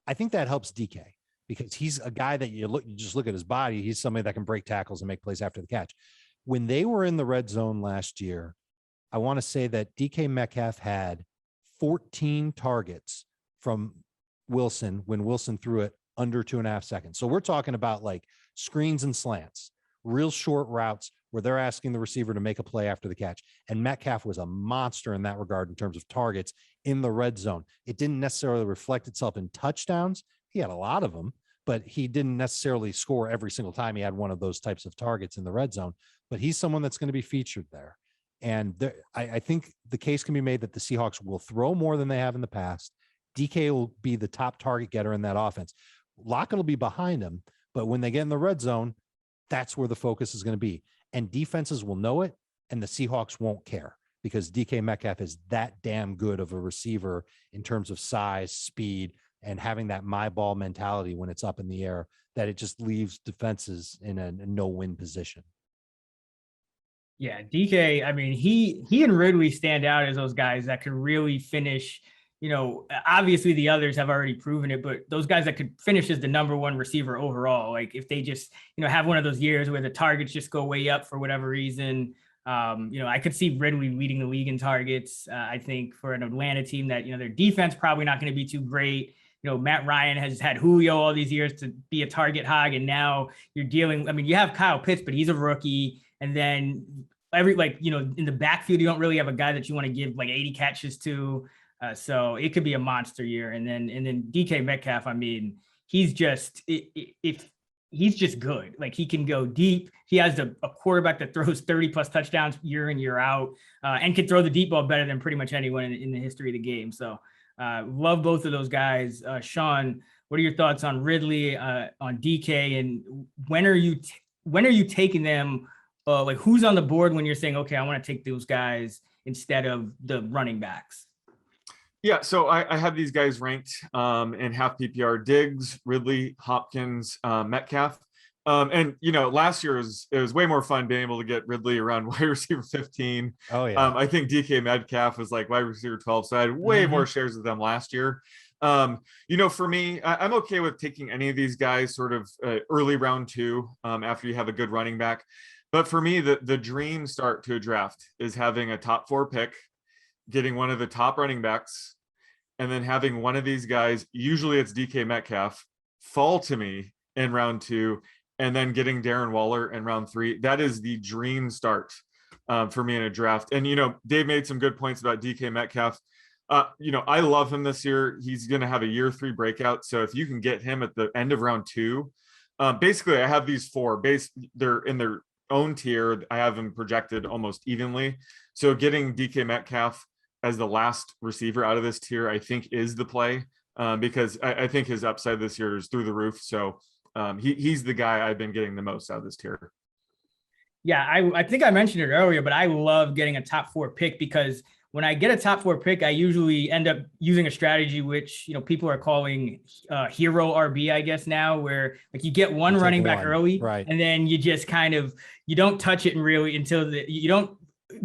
I think that helps DK because he's a guy that you just look at his body. He's somebody that can break tackles and make plays after the catch. When they were in the red zone last year, I want to say that DK Metcalf had 14 targets from Wilson when Wilson threw it under 2.5 seconds. So we're talking about like screens and slants, real short routes where they're asking the receiver to make a play after the catch. And Metcalf was a monster in that regard in terms of targets in the red zone. It didn't necessarily reflect itself in touchdowns. He had a lot of them, but he didn't necessarily score every single time he had one of those types of targets in the red zone. But he's someone that's going to be featured there. And I think the case can be made that the Seahawks will throw more than they have in the past. DK will be the top target getter in that offense. Lockett will be behind him, but when they get in the red zone, that's where the focus is going to be. And defenses will know it, and the Seahawks won't care because DK Metcalf is that damn good of a receiver in terms of size, speed, and having that my ball mentality when it's up in the air that it just leaves defenses in a no-win position. Yeah, DK, I mean, he and Ridley stand out as those guys that could really finish. You know, obviously the others have already proven it, but those guys that could finish as the number 1 receiver overall, like if they just, have one of those years where the targets just go way up for whatever reason, I could see Ridley leading the league in targets. I think for an Atlanta team that, their defense probably not going to be too great. Matt Ryan has had Julio all these years to be a target hog. And now you're you have Kyle Pitts, but he's a rookie. And then in the backfield, you don't really have a guy that you want to give like 80 catches to. So it could be a monster year. And then DK Metcalf, I mean, he's just good. Like he can go deep. He has a quarterback that throws 30 plus touchdowns year in, year out, and can throw the deep ball better than pretty much anyone in the history of the game. So love both of those guys. Sean, what are your thoughts on Ridley, on DK, and when are you taking them? Like who's on the board when you're saying, okay, I want to take those guys instead of the running backs? Yeah, so I have these guys ranked in half PPR: Diggs, Ridley, Hopkins, Metcalf. And last year it was way more fun being able to get Ridley around wide receiver 15. Oh yeah. I think DK Metcalf was like wide receiver 12, so I had way more shares of them last year. For me, I'm okay with taking any of these guys sort of early round 2 after you have a good running back. But for me, the dream start to a draft is having a top 4 pick, getting one of the top running backs, and then having one of these guys, usually it's DK Metcalf, fall to me in round 2, and then getting Darren Waller in round 3. That is the dream start for me in a draft. And, Dave made some good points about DK Metcalf. I love him this year. He's going to have a year 3 breakout. So if you can get him at the end of round 2, basically I have these 4 they're in their own tier. I have them projected almost evenly. So getting DK Metcalf as the last receiver out of this tier, I think is the play because I think his upside this year is through the roof. So he's the guy I've been getting the most out of this tier. Yeah, I think I mentioned it earlier, but I love getting a top 4 pick because when I get a top 4 pick, I usually end up using a strategy which, people are calling hero RB, I guess now, where like you get one running back early, right, and then you just you don't touch it really until you don't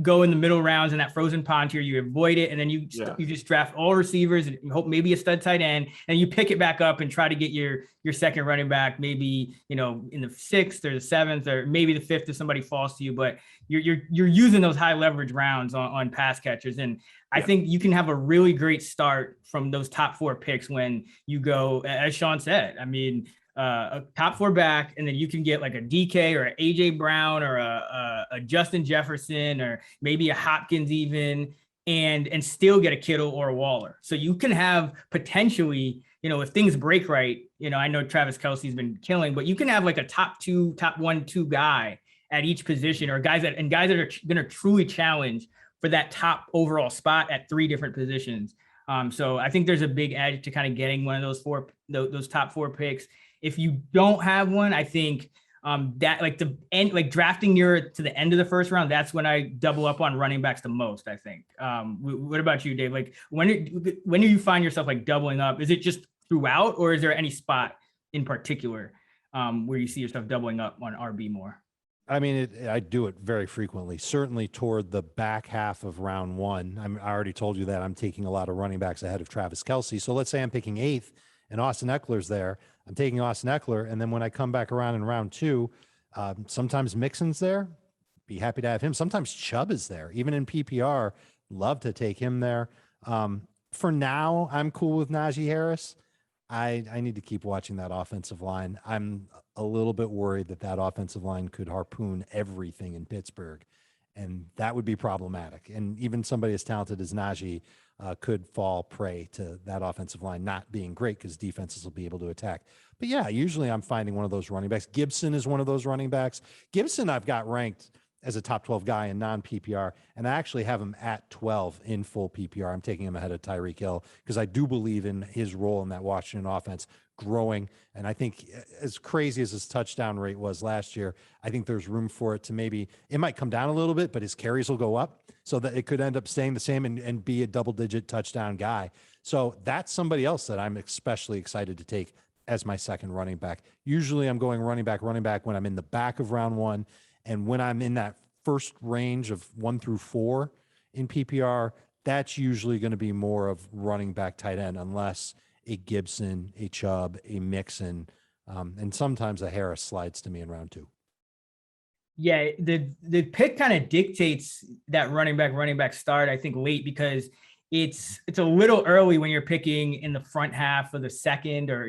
go in the middle rounds in that frozen pond tier. You avoid it, and then you just draft all receivers and you hope maybe a stud tight end, and you pick it back up and try to get your second running back, maybe in the 6th or the 7th or maybe the 5th if somebody falls to you. But you're using those high leverage rounds on pass catchers, and I think you can have a really great start from those top 4 picks when you go, as Sean said. I mean, a top 4 back, and then you can get like a DK or an AJ Brown or a Justin Jefferson or maybe a Hopkins even, and still get a Kittle or a Waller. So you can have potentially, if things break right, I know Travis Kelce's been killing, but you can have like a top 1, 2 guy at each position, or guys that are going to truly challenge for that top overall spot at 3 different positions. So I think there's a big edge to kind of getting one of those top 4 picks. If you don't have one, I think that drafting near to the end of the first round, that's when I double up on running backs the most, I think. What about you, Dave? Like when do you find yourself like doubling up? Is it just throughout, or is there any spot in particular where you see yourself doubling up on RB more? I mean, I do it very frequently, certainly toward the back half of round 1. I already told you that I'm taking a lot of running backs ahead of Travis Kelce. So let's say I'm picking 8th and Austin Eckler's there. I'm taking Austin Eckler. And then when I come back around in round 2, sometimes Mixon's there. Be happy to have him. Sometimes Chubb is there. Even in PPR, love to take him there. For now, I'm cool with Najee Harris. I need to keep watching that offensive line. I'm a little bit worried that offensive line could harpoon everything in Pittsburgh, and that would be problematic. And even somebody as talented as Najee could fall prey to that offensive line not being great, because defenses will be able to attack. But yeah, usually I'm finding one of those running backs. Gibson is one of those running backs. Gibson I've got ranked as a top 12 guy in non-PPR, and I actually have him at 12 in full PPR. I'm taking him ahead of Tyreek Hill because I do believe in his role in that Washington offense growing. And I think as crazy as his touchdown rate was last year, I think there's room for it to it might come down a little bit, but his carries will go up so that it could end up staying the same and be a double-digit touchdown guy. So that's somebody else that I'm especially excited to take as my second running back. Usually I'm going running back when I'm in the back of round 1. And when I'm in that first range of 1 through 4 in PPR, that's usually going to be more of running back tight end, unless a Gibson, a Chubb, a Mixon, and sometimes a Harris slides to me in round 2. Yeah, the pick kind of dictates that running back start, I think, late, because it's a little early when you're picking in the front half of the second, or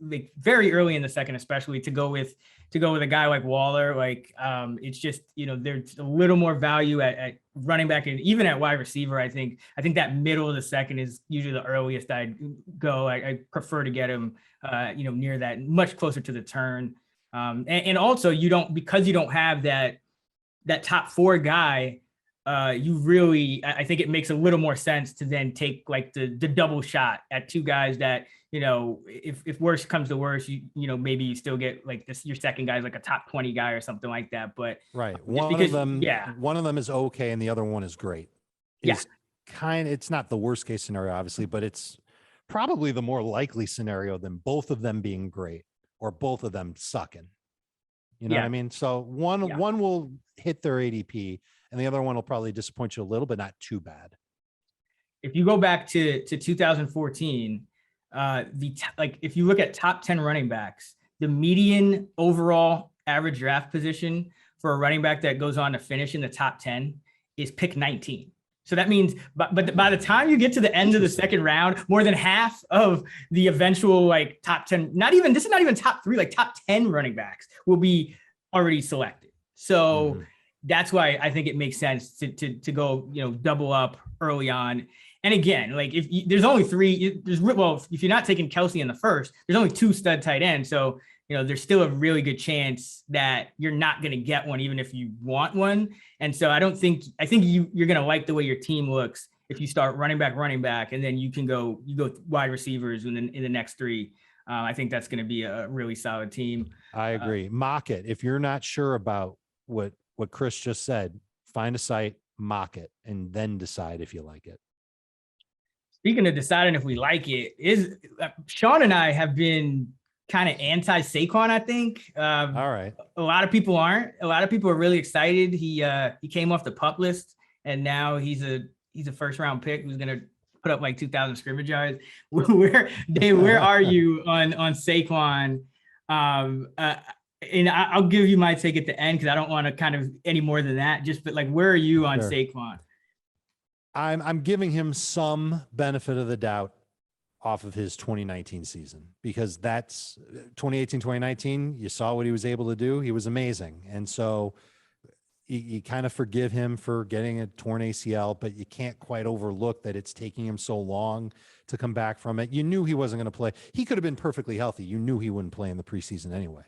like very early in the second, especially to go with a guy like Waller. Like it's just there's a little more value at running back, and even at wide receiver. I think that middle of the second is usually the earliest I'd go. I prefer to get him near that, much closer to the turn. And also because you don't have that top 4 guy. I think it makes a little more sense to then take like the double shot at 2 guys that, if worse comes to worse, maybe you still get like this, your second guy is like a top 20 guy or something like that. But right. One of them is okay, and the other one is great. It's not the worst case scenario, obviously, but it's probably the more likely scenario than both of them being great or both of them sucking. You know what I mean? So one will hit their ADP, and the other one will probably disappoint you a little, but not too bad. If you go back to 2014, if you look at top 10 running backs, the median overall average draft position for a running back that goes on to finish in the top 10 is pick 19. So that means, but by the time you get to the end of the second round, more than half of the eventual like top 10, this is not even top 3, like top 10 running backs will be already selected. So that's why I think it makes sense to go, double up early on. And again, like there's only 3, if you're not taking Kelce in the first, there's only 2 stud tight ends. So, there's still a really good chance that you're not going to get one, even if you want one. And so I think you're going to like the way your team looks if you start running back, and then you go wide receivers in the next 3. I think that's going to be a really solid team. I agree. Mock it. If you're not sure about what Chris just said, find a site, mock it and then decide if you like it. Speaking of deciding if we like it, is Sean and I have been kind of anti Saquon, I think. All right. A lot of people aren't. A lot of people are really excited. He came off the PUP list, and now he's a first round pick who's gonna put up like 2,000 scrimmage yards. Where are you on Saquon? And I'll give you my take at the end because I don't want to kind of any more than that. But like, where are you on Saquon? I'm giving him some benefit of the doubt off of his 2019 season, because that's 2018, 2019. You saw what he was able to do. He was amazing. And so you kind of forgive him for getting a torn ACL, but you can't quite overlook that it's taking him so long to come back from it. You knew he wasn't going to play. He could have been perfectly healthy. You knew he wouldn't play in the preseason anyway.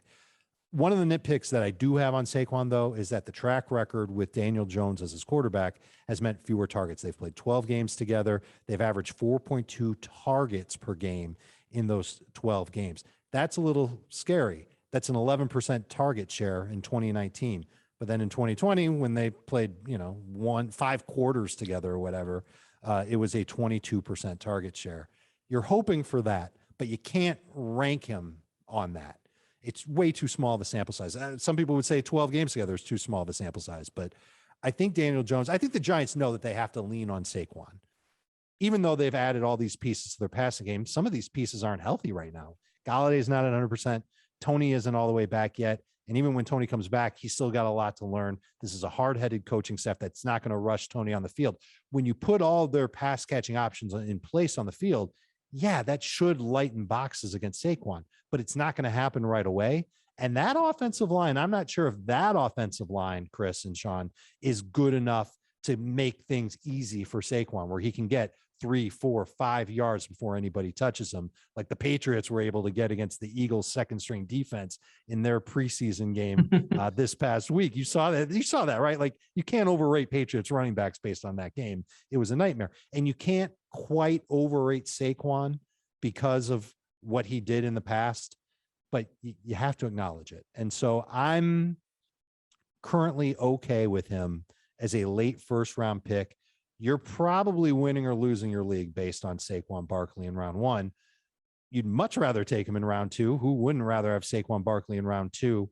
One of the nitpicks that I do have on Saquon, though, is that the track record with Daniel Jones as his quarterback has meant fewer targets. They've played 12 games together. They've averaged 4.2 targets per game in those 12 games. That's a little scary. That's an 11% target share in 2019. But then in 2020, when they played, 5 quarters together or whatever, it was a 22% target share. You're hoping for that, but you can't rank him on that. It's way too small of a sample size. Some people would say 12 games together is too small of a sample size, but I think Daniel Jones, I think the Giants know that they have to lean on Saquon. Even though they've added all these pieces to their passing game, some of these pieces aren't healthy right now. Galladay's not at 100%. Tony isn't all the way back yet. And even when Tony comes back, he's still got a lot to learn. This is a hard-headed coaching staff that's not going to rush Tony on the field. When you put all their pass catching options in place on the field, yeah, that should lighten boxes against Saquon, but it's not going to happen right away. And that offensive line, I'm not sure if that offensive line, Chris and Sean, is good enough to make things easy for Saquon, where he can get 3, 4, 5 yards before anybody touches him, like the Patriots were able to get against the Eagles' second-string defense in their preseason game this past week. You saw that, right? Like, you can't overrate Patriots running backs based on that game. It was a nightmare. And you can't quite overrate Saquon because of what he did in the past, but you have to acknowledge it. And so I'm currently okay with him as a late first-round pick. You're probably winning or losing your league based on Saquon Barkley in round 1. You'd much rather take him in round 2. Who wouldn't rather have Saquon Barkley in round 2?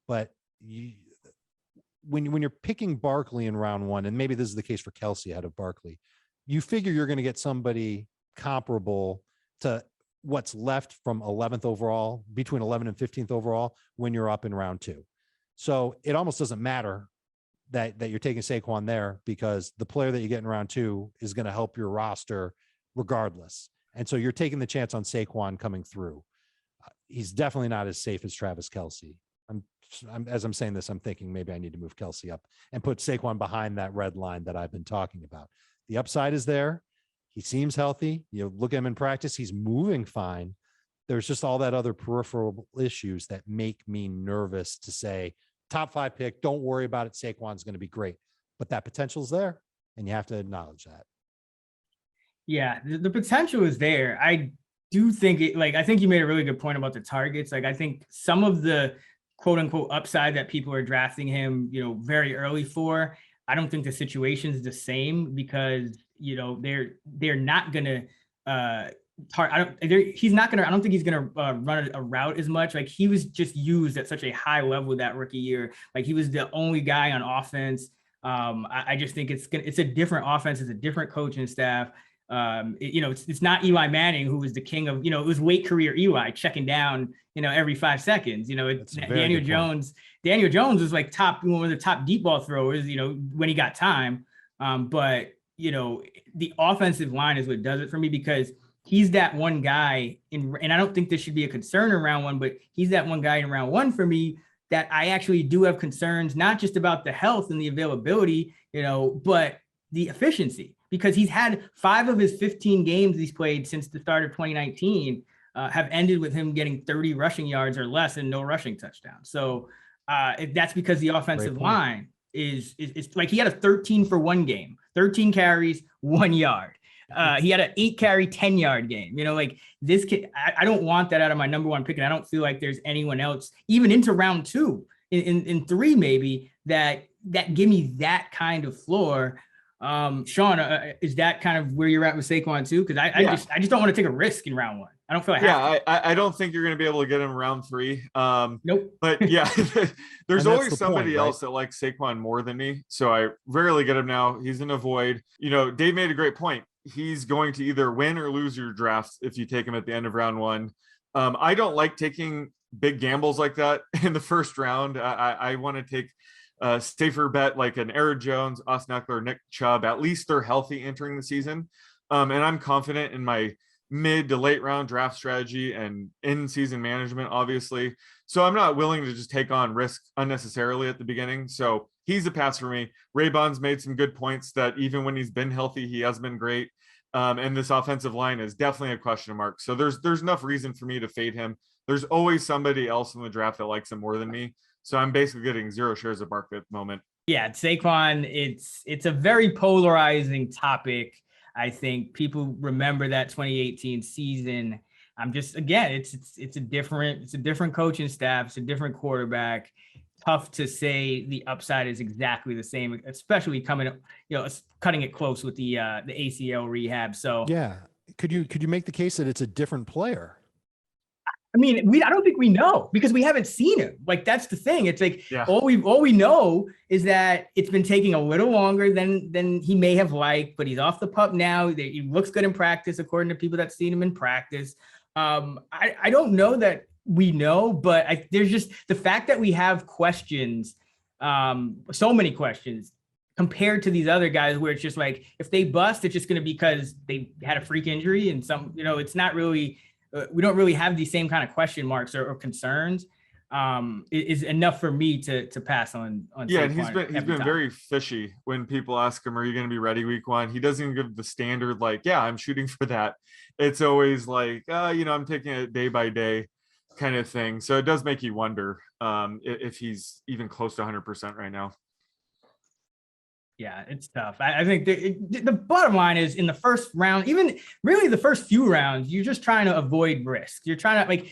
But when you're picking Barkley in round 1, and maybe this is the case for Kelce ahead of Barkley, you figure you're going to get somebody comparable to what's left from 11th overall, between 11th and 15th overall, when you're up in round 2. So it almost doesn't matter that you're taking Saquon there, because the player that you get in round 2 is going to help your roster regardless. And so you're taking the chance on Saquon coming through. He's definitely not as safe as Travis Kelce. As I'm saying this, I'm thinking maybe I need to move Kelce up and put Saquon behind that red line that I've been talking about. The upside is there. He seems healthy. You look at him in practice, he's moving fine. There's just all that other peripheral issues that make me nervous to say, top 5 pick, don't worry about it. Saquon's going to be great, but that potential is there, and you have to acknowledge that. Yeah, the potential is there. I do think I think you made a really good point about the targets. Like, I think some of the quote unquote upside that people are drafting him, very early for, I don't think the situation is the same, because, they're not going to, I don't think he's gonna run a route as much. Like, he was just used at such a high level that rookie year. Like, he was the only guy on offense. I just think it's a different offense. It's a different coaching staff. It's not Eli Manning, who was the king of, it was late career Eli checking down, every 5 seconds. Daniel Jones was like one of the top deep ball throwers, when he got time. But the offensive line is what does it for me, because he's that one guy and I don't think this should be a concern in round 1, but he's that one guy in round 1 for me that I actually do have concerns, not just about the health and the availability, but the efficiency, because he's had 5 of his 15 games he's played since the start of 2019 have ended with him getting 30 rushing yards or less and no rushing touchdowns. So that's because the offensive line is like, he had a 13 for 1 game, 13 carries, 1 yard. He had an 8 carry, 10-yard game. Like, this kid, I don't want that out of my number 1 pick. And I don't feel like there's anyone else, even into round 2, in 3 maybe that give me that kind of floor. Sean, is that kind of where you're at with Saquon too? Because I just don't want to take a risk in round 1. I don't feel like I don't think you're going to be able to get him round 3. Nope. But yeah, there's always somebody point, right? else that likes Saquon more than me. So I rarely get him now. He's in a void. Dave made a great point. He's going to either win or lose your draft if you take him at the end of round 1. I don't like taking big gambles like that in the first round. I want to take a safer bet like an Aaron Jones, Austin Eckler, Nick Chubb. At least they're healthy entering the season. And I'm confident in my mid to late round draft strategy and in season management, obviously. So I'm not willing to just take on risk unnecessarily at the beginning. So he's a pass for me. Raybon's made some good points that even when he's been healthy, he has been great. And this offensive line is definitely a question mark. So there's enough reason for me to fade him. There's always somebody else in the draft that likes him more than me. So I'm basically getting 0 shares of Barkley at the moment. Yeah, Saquon, it's a very polarizing topic. I think people remember that 2018 season. I'm just, again, it's a different coaching staff, it's a different quarterback. Tough to say the upside is exactly the same, especially cutting it close with the ACL rehab. So yeah, could you make the case that it's a different player? I mean, I don't think we know because we haven't seen him. Like, that's the thing. It's like all we know is that it's been taking a little longer than he may have liked, but he's off the pup now. He looks good in practice, according to people that seen him in practice. I don't know that we know, but there's just the fact that we have questions, so many questions compared to these other guys where it's just like, if they bust, it's just going to be because they had a freak injury and it's not really, we don't really have these same kind of question marks or concerns. Is enough for me to pass on. Yeah, and he's been very fishy when people ask him, "Are you going to be ready week 1?" He doesn't even give the standard like, "Yeah, I'm shooting for that." It's always like, I'm taking it day by day, kind of thing. So it does make you wonder if he's even close to 100% right now. Yeah, it's tough. I think the bottom line is in the first round, even really the first few rounds, you're just trying to avoid risk. You're trying to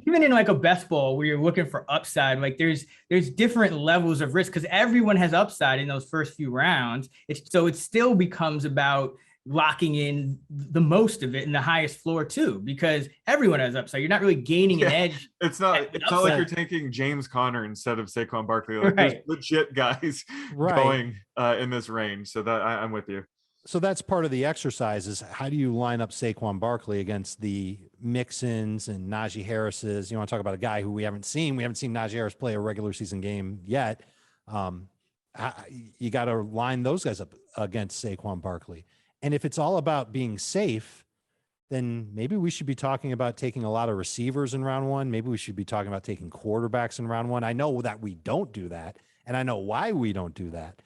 even in like a best ball where you're looking for upside, like there's different levels of risk because everyone has upside in those first few rounds. It still becomes about locking in the most of it in the highest floor too, because everyone has upside. You're not really gaining an edge. It's not like you're taking James Conner instead of Saquon Barkley. Like there's legit guys going in this range. So that I'm with you. So that's part of the exercise is how do you line up Saquon Barkley against the Mixons and Najee Harris's? You want to talk about a guy who we haven't seen. We haven't seen Najee Harris play a regular season game yet. You got to line those guys up against Saquon Barkley. And if it's all about being safe, then maybe we should be talking about taking a lot of receivers in round 1. Maybe we should be talking about taking quarterbacks in round 1. I know that we don't do that, and I know why we don't do that.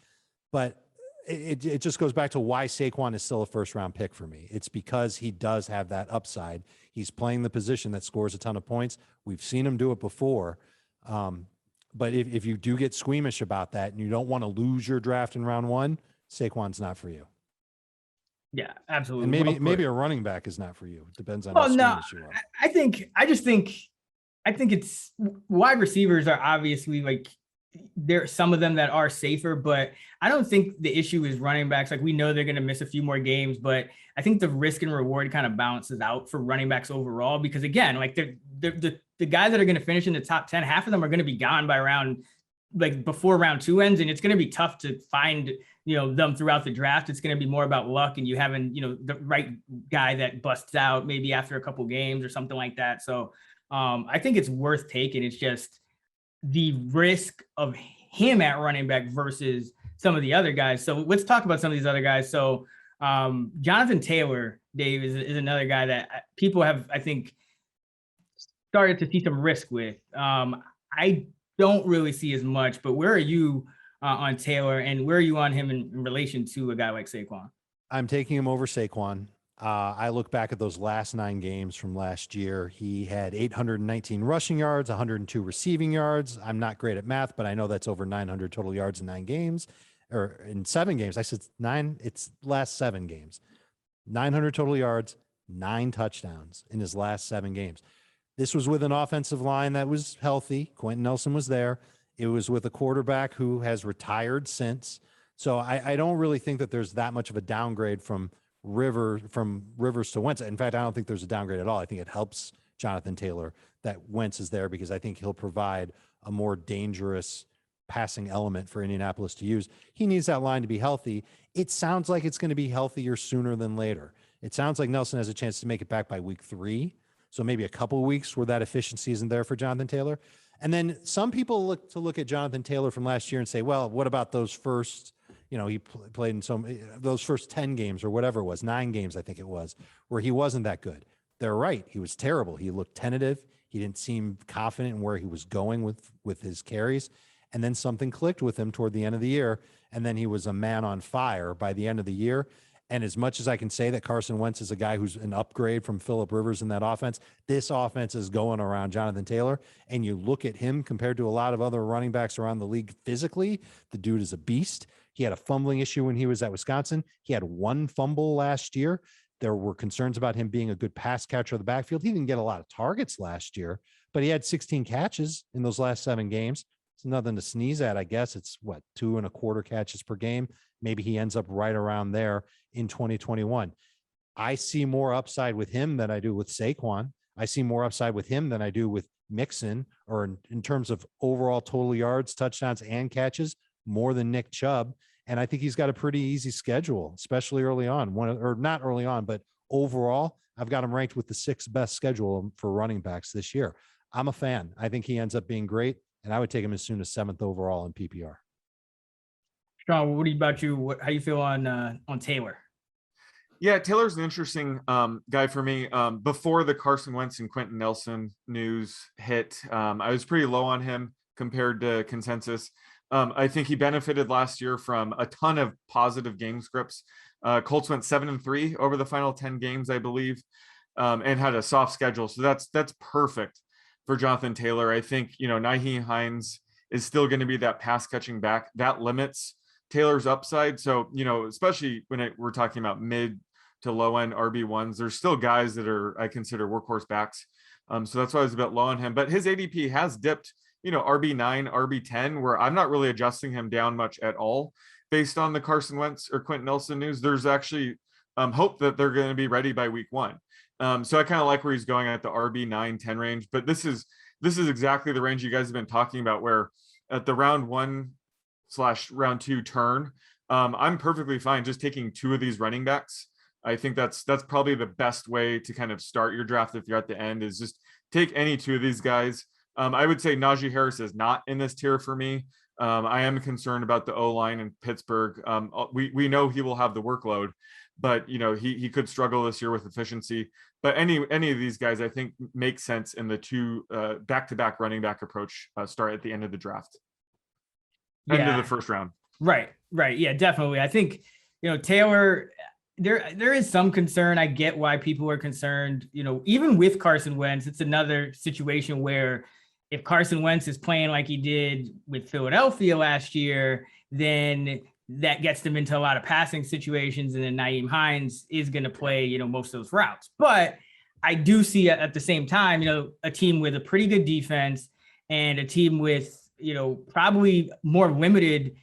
But it just goes back to why Saquon is still a first-round pick for me. It's because he does have that upside. He's playing the position that scores a ton of points. We've seen him do it before. But if you do get squeamish about that and you don't want to lose your draft in round 1, Saquon's not for you. Yeah, absolutely. And maybe a running back is not for you. It depends on how squeamish you are. I think it's wide receivers are obviously like there are some of them that are safer, but I don't think the issue is running backs. Like we know they're going to miss a few more games, but I think the risk and reward kind of balances out for running backs overall, because again, like the guys that are going to finish in the top 10, half of them are going to be gone by before round 2 ends. And it's going to be tough to find, them throughout the draft. It's going to be more about luck and you having, the right guy that busts out maybe after a couple games or something like that. So I think it's worth taking. It's just the risk of him at running back versus some of the other guys. So let's talk about some of these other guys. So Jonathan Taylor, Dave, is another guy that people have, I think, started to see some risk with. I don't really see as much, but where are you on Taylor, and where are you on him in relation to a guy like Saquon? I'm taking him over Saquon. I look back at those last 9 games from last year. He had 819 rushing yards, 102 receiving yards. I'm not great at math, but I know that's over 900 total yards in 9 games, or in 7 games. I said 9. It's last 7 games. 900 total yards, 9 touchdowns in his last 7 games. This was with an offensive line that was healthy. Quentin Nelson was there. It was with a quarterback who has retired since. So I don't really think that there's that much of a downgrade from Rivers to Wentz. In fact, I don't think there's a downgrade at all. I think it helps Jonathan Taylor that Wentz is there because I think he'll provide a more dangerous passing element for Indianapolis to use. He needs that line to be healthy. It sounds like it's going to be healthier sooner than later. It sounds like Nelson has a chance to make it back by week 3. So maybe a couple of weeks where that efficiency isn't there for Jonathan Taylor. And then some people look at Jonathan Taylor from last year and say, well, what about those first, he played in those first 10 games or whatever it was, 9 games, I think it was, where he wasn't that good. They're right. He was terrible. He looked tentative. He didn't seem confident in where he was going with his carries. And then something clicked with him toward the end of the year. And then he was a man on fire by the end of the year. And as much as I can say that Carson Wentz is a guy who's an upgrade from Phillip Rivers in that offense, this offense is going around Jonathan Taylor. And you look at him compared to a lot of other running backs around the league physically, the dude is a beast. He had a fumbling issue when he was at Wisconsin. He had 1 fumble last year. There were concerns about him being a good pass catcher of the backfield. He didn't get a lot of targets last year, but he had 16 catches in those last 7 games. It's nothing to sneeze at, I guess. It's 2.25 catches per game. Maybe he ends up right around there in 2021. I see more upside with him than I do with Saquon. I see more upside with him than I do with Mixon, or in terms of overall total yards, touchdowns, and catches, more than Nick Chubb. And I think he's got a pretty easy schedule, especially early on. Not early on, but overall, I've got him ranked with the 6th best schedule for running backs this year. I'm a fan. I think he ends up being great, and I would take him as soon as 7th overall in PPR. Sean, what about you? How you feel on Taylor? Yeah, Taylor's an interesting guy for me. Before the Carson Wentz and Quentin Nelson news hit, I was pretty low on him compared to consensus. I think he benefited last year from a ton of positive game scripts. Colts went 7-3 over the final 10 games, I believe, and had a soft schedule. So that's perfect for Jonathan Taylor. I think, Nyheim Hines is still going to be that pass catching back that limits Taylor's upside. So, especially when we're talking about mid to low end RB1s, there's still guys that I consider workhorse backs. So that's why I was a bit low on him, but his ADP has dipped, RB9, RB10, where I'm not really adjusting him down much at all based on the Carson Wentz or Quentin Nelson news. There's actually hope that they're going to be ready by week 1. So I kind of like where he's going at the RB9, 10 range, but this is exactly the range you guys have been talking about, where at the round 1/round 2 turn, I'm perfectly fine just taking 2 of these running backs. I think that's probably the best way to kind of start your draft if you're at the end, is just take any 2 of these guys. I would say Najee Harris is not in this tier for me. I am concerned about the O-line in Pittsburgh. We know he will have the workload, but he could struggle this year with efficiency. But any of these guys, I think, make sense in the 2 back-to-back running back approach start at the end of the draft. End of the first round. Right. Yeah, definitely. I think, Taylor, there is some concern. I get why people are concerned. Even with Carson Wentz, it's another situation where if Carson Wentz is playing like he did with Philadelphia last year, then that gets them into a lot of passing situations, and then Nyheim Hines is going to play, most of those routes. But I do see at the same time, a team with a pretty good defense and a team with, probably more limited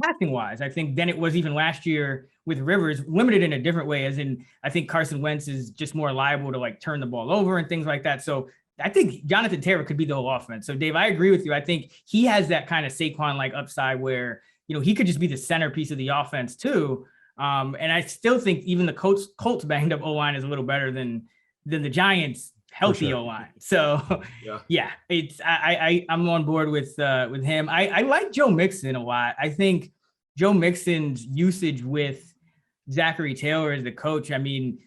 passing wise, I think, than it was even last year with Rivers, limited in a different way, as in, I think Carson Wentz is just more liable to turn the ball over and things like that. So I think Jonathan Taylor could be the whole offense. So Dave, I agree with you. I think he has that kind of Saquon-like upside where, he could just be the centerpiece of the offense too. And I still think even the Colts banged up O-line is a little better than the Giants healthy O-line. So yeah, I'm on board with him. I like Joe Mixon a lot. I think Joe Mixon's usage with Zachary Taylor as the coach. I mean,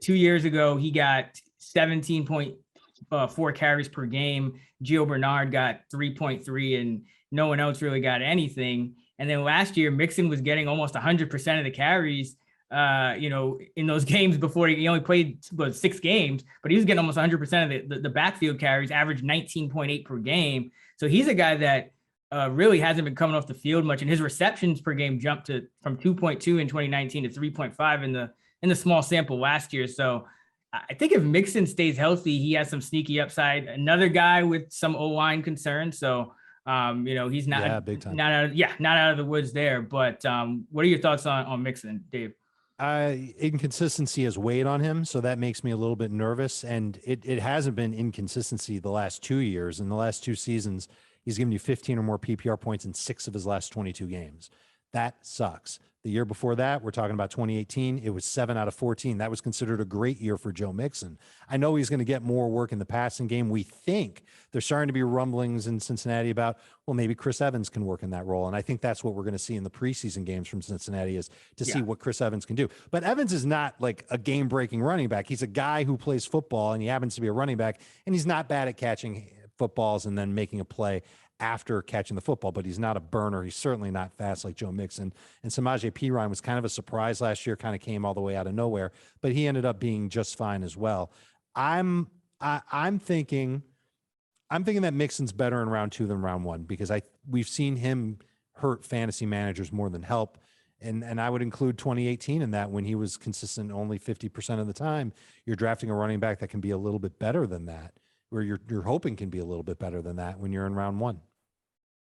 2 years ago, he got 17.4 carries per game. Gio Bernard got 3.3, and no one else really got anything. And then last year, Mixon was getting almost 100% of the carries, in those games before he only played 6 games, but he was getting almost 100% of the backfield carries, averaged 19.8 per game. So he's a guy that really hasn't been coming off the field much, and his receptions per game jumped from 2.2 in 2019 to 3.5 in the small sample last year. So I think if Mixon stays healthy, he has some sneaky upside. Another guy with some O-line concerns. So, he's not, big time. not out of the woods there. But what are your thoughts on Mixon, Dave? Inconsistency has weighed on him, so that makes me a little bit nervous. And it hasn't been inconsistency the last 2 years. In the last 2 seasons, he's given you 15 or more PPR points in 6 of his last 22 games. That sucks. The year before that, we're talking about 2018, it was 7 out of 14. That was considered a great year for Joe Mixon. I know he's going to get more work in the passing game. We think there's starting to be rumblings in Cincinnati about, well, maybe Chris Evans can work in that role. And I think that's what we're going to see in the preseason games from Cincinnati, is to see what Chris Evans can do. But Evans is not like a game-breaking running back. He's a guy who plays football, and he happens to be a running back, and he's not bad at catching footballs and then making a play after catching the football, but he's not a burner. He's certainly not fast like Joe Mixon. And Samaje Perine was kind of a surprise last year, kind of came all the way out of nowhere, but he ended up being just fine as well. I'm thinking that Mixon's better in round 2 than round 1, because we've seen him hurt fantasy managers more than help. And I would include 2018 in that, when he was consistent only 50% of the time. You're drafting a running back that can be a little bit better than that, where you're hoping can be a little bit better than that when you're in round 1.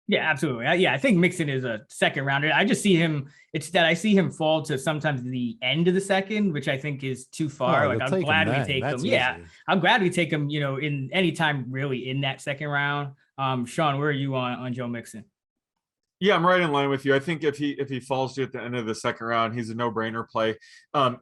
Yeah, absolutely. I think Mixon is a second rounder. I just see him. It's that I see him fall to sometimes the end of the second, which I think is too far. I'm glad we take him. Yeah, I'm glad we take him. In any time really in that second round. Sean, where are you on Joe Mixon? Yeah, I'm right in line with you. I think if he falls to you at the end of the second round, he's a no-brainer play.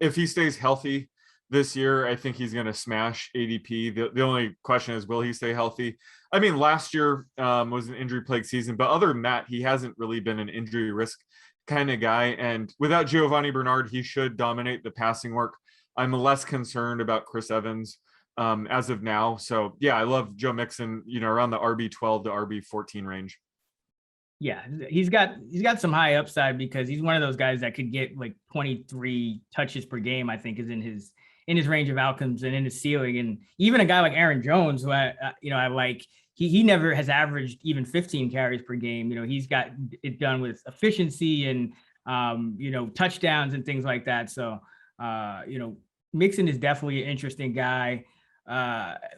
If he stays healthy this year, I think he's going to smash ADP. The only question is, will he stay healthy? I mean, last year was an injury-plagued season, but other than that, he hasn't really been an injury risk kind of guy. And without Giovanni Bernard, he should dominate the passing work. I'm less concerned about Chris Evans as of now. So yeah, I love Joe Mixon, around the RB12 to RB14 range. Yeah, he's got some high upside, because he's one of those guys that could get like 23 touches per game. I think is in his range of outcomes and in his ceiling. And even a guy like Aaron Jones, who I like, he never has averaged even 15 carries per game. He's got it done with efficiency and touchdowns and things like that. So Mixon is definitely an interesting guy.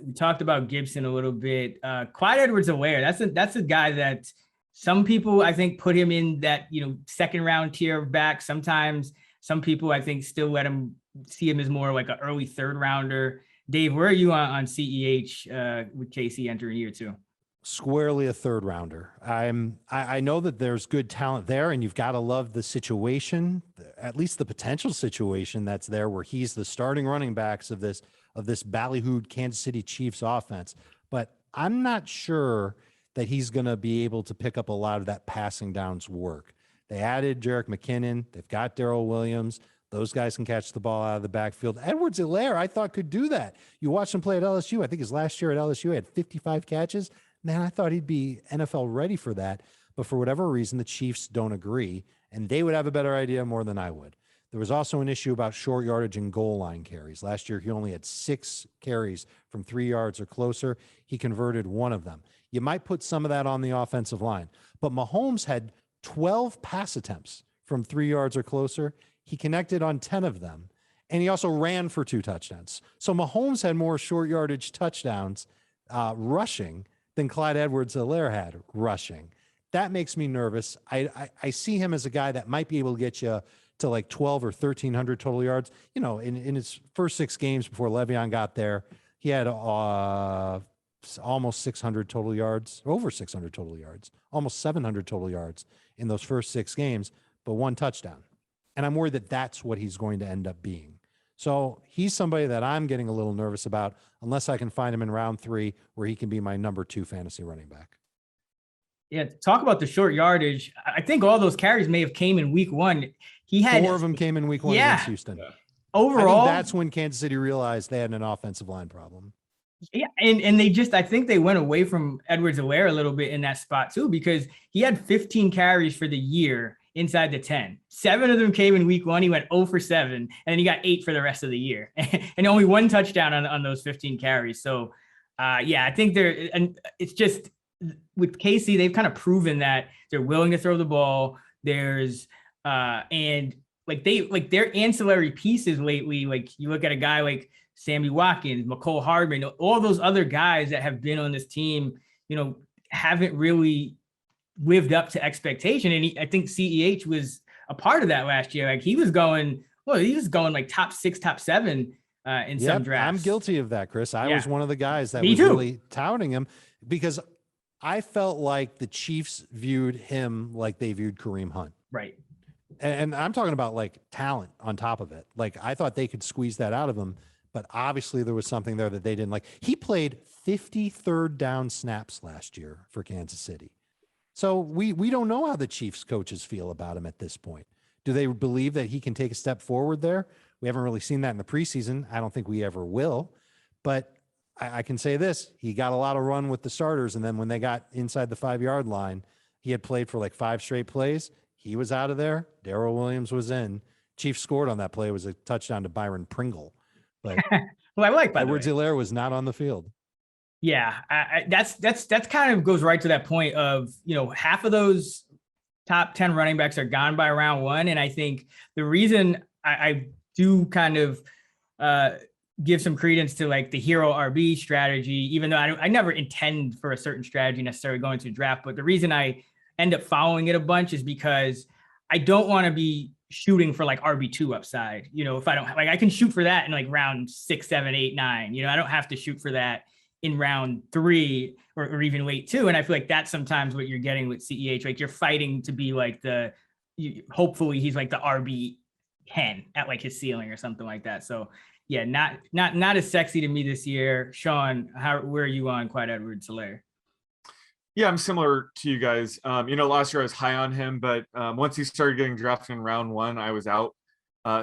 We talked about Gibson a little bit. Clyde Edwards-Helaire, that's a guy that some people, I think, put him in that second round tier of back. Sometimes some people, I think, still see him as more like an early third rounder. Dave, where are you on CEH with KC entering year 2? Squarely a third rounder. I know that there's good talent there, and you've got to love the situation, at least the potential situation that's there, where he's the starting running backs of this ballyhooed Kansas City Chiefs offense. But I'm not sure that he's going to be able to pick up a lot of that passing downs work. They added Jerick McKinnon. They've got Darrell Williams. Those guys can catch the ball out of the backfield. Edwards-Helaire, I thought, could do that. You watched him play at LSU. I think his last year at LSU, he had 55 catches. Man, I thought he'd be NFL ready for that. But for whatever reason, the Chiefs don't agree, and they would have a better idea more than I would. There was also an issue about short yardage and goal line carries. Last year, he only had 6 carries from 3 yards or closer. He converted 1 of them. You might put some of that on the offensive line. But Mahomes had 12 pass attempts from 3 yards or closer. He connected on 10 of them, and he also ran for 2 touchdowns. So Mahomes had more short yardage touchdowns rushing than Clyde Edwards-Helaire had rushing. That makes me nervous. I see him as a guy that might be able to get you to like 12 or 1,300 total yards. In his first 6 games before Le'Veon got there, he had almost 600 total yards, over 600 total yards, almost 700 total yards in those first 6 games, but 1 touchdown. And I'm worried that that's what he's going to end up being. So he's somebody that I'm getting a little nervous about, unless I can find him in round 3 where he can be my number 2 fantasy running back. Yeah, talk about the short yardage. I think all those carries may have came in week 1. He had 4 of them came in week 1 against Houston. Yeah. Overall, I think that's when Kansas City realized they had an offensive line problem. Yeah, and I think they went away from Edwards-Helaire a little bit in that spot too, because he had 15 carries for the year inside the 10. 7 of them came in week 1. He went 0 for 7, and then he got 8 for the rest of the year, and only 1 touchdown on those 15 carries. So, I think and it's just with KC, they've kind of proven that they're willing to throw the ball. There's and their ancillary pieces lately. Like you look at a guy like Sammy Watkins, McCole Hardman, all those other guys that have been on this team, haven't really lived up to expectation. And I think CEH was a part of that last year. Like he was going like top 6, top 7 in some drafts. I'm guilty of that, Chris. I was one of the guys that Me was too. really touting him because I felt like the Chiefs viewed him like they viewed Kareem Hunt. Right. And I'm talking about like talent on top of it. Like I thought they could squeeze that out of him, but obviously there was something there that they didn't like. He played 53rd down snaps last year for Kansas City. So we don't know how the Chiefs coaches feel about him at this point. Do they believe that he can take a step forward there? We haven't really seen that in the preseason. I don't think we ever will. But I can say this. He got a lot of run with the starters, and then when they got inside the 5-yard line, he had played for like 5 straight plays. He was out of there. Darrell Williams was in. Chiefs scored on that play. It was a touchdown to Byron Pringle. But well, I like Edwards-Helaire was not on the field. Yeah, that's kind of goes right to that point of, half of those top 10 running backs are gone by round 1. And I think the reason I do kind of give some credence to like the hero RB strategy, even though I never intend for a certain strategy necessarily going to the draft, but the reason I end up following it a bunch is because I don't want to be shooting for like RB2 upside. If I don't like, I can shoot for that in like round 6, 7, 8, 9. I don't have to shoot for that in round 3 or even late 2. And I feel like that's sometimes what you're getting with CEH. Like you're fighting to be like hopefully he's like the RB 10 at like his ceiling or something like that. So yeah, not as sexy to me this year. Sean, where are you on Clyde Edwards-Helaire? Yeah, I'm similar to you guys. Last year I was high on him, but once he started getting drafted in round 1, I was out,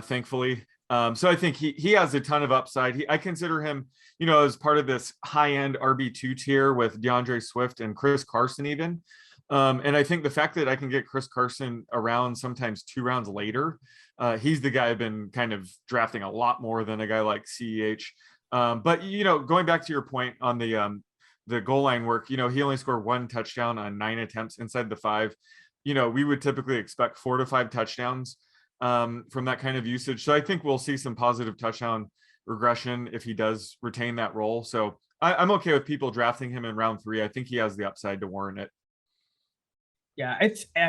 thankfully. So I think he has a ton of upside. I consider him, as part of this high-end RB2 tier with DeAndre Swift and Chris Carson even. And I think the fact that I can get Chris Carson around sometimes 2 rounds later, he's the guy I've been kind of drafting a lot more than a guy like CEH. But, going back to your point on the goal line work, he only scored 1 touchdown on 9 attempts inside the 5. We would typically expect 4 to 5 touchdowns from that kind of usage. So I think we'll see some positive touchdown regression if he does retain that role. So I'm okay with people drafting him in round 3. I think he has the upside to warrant it. Yeah,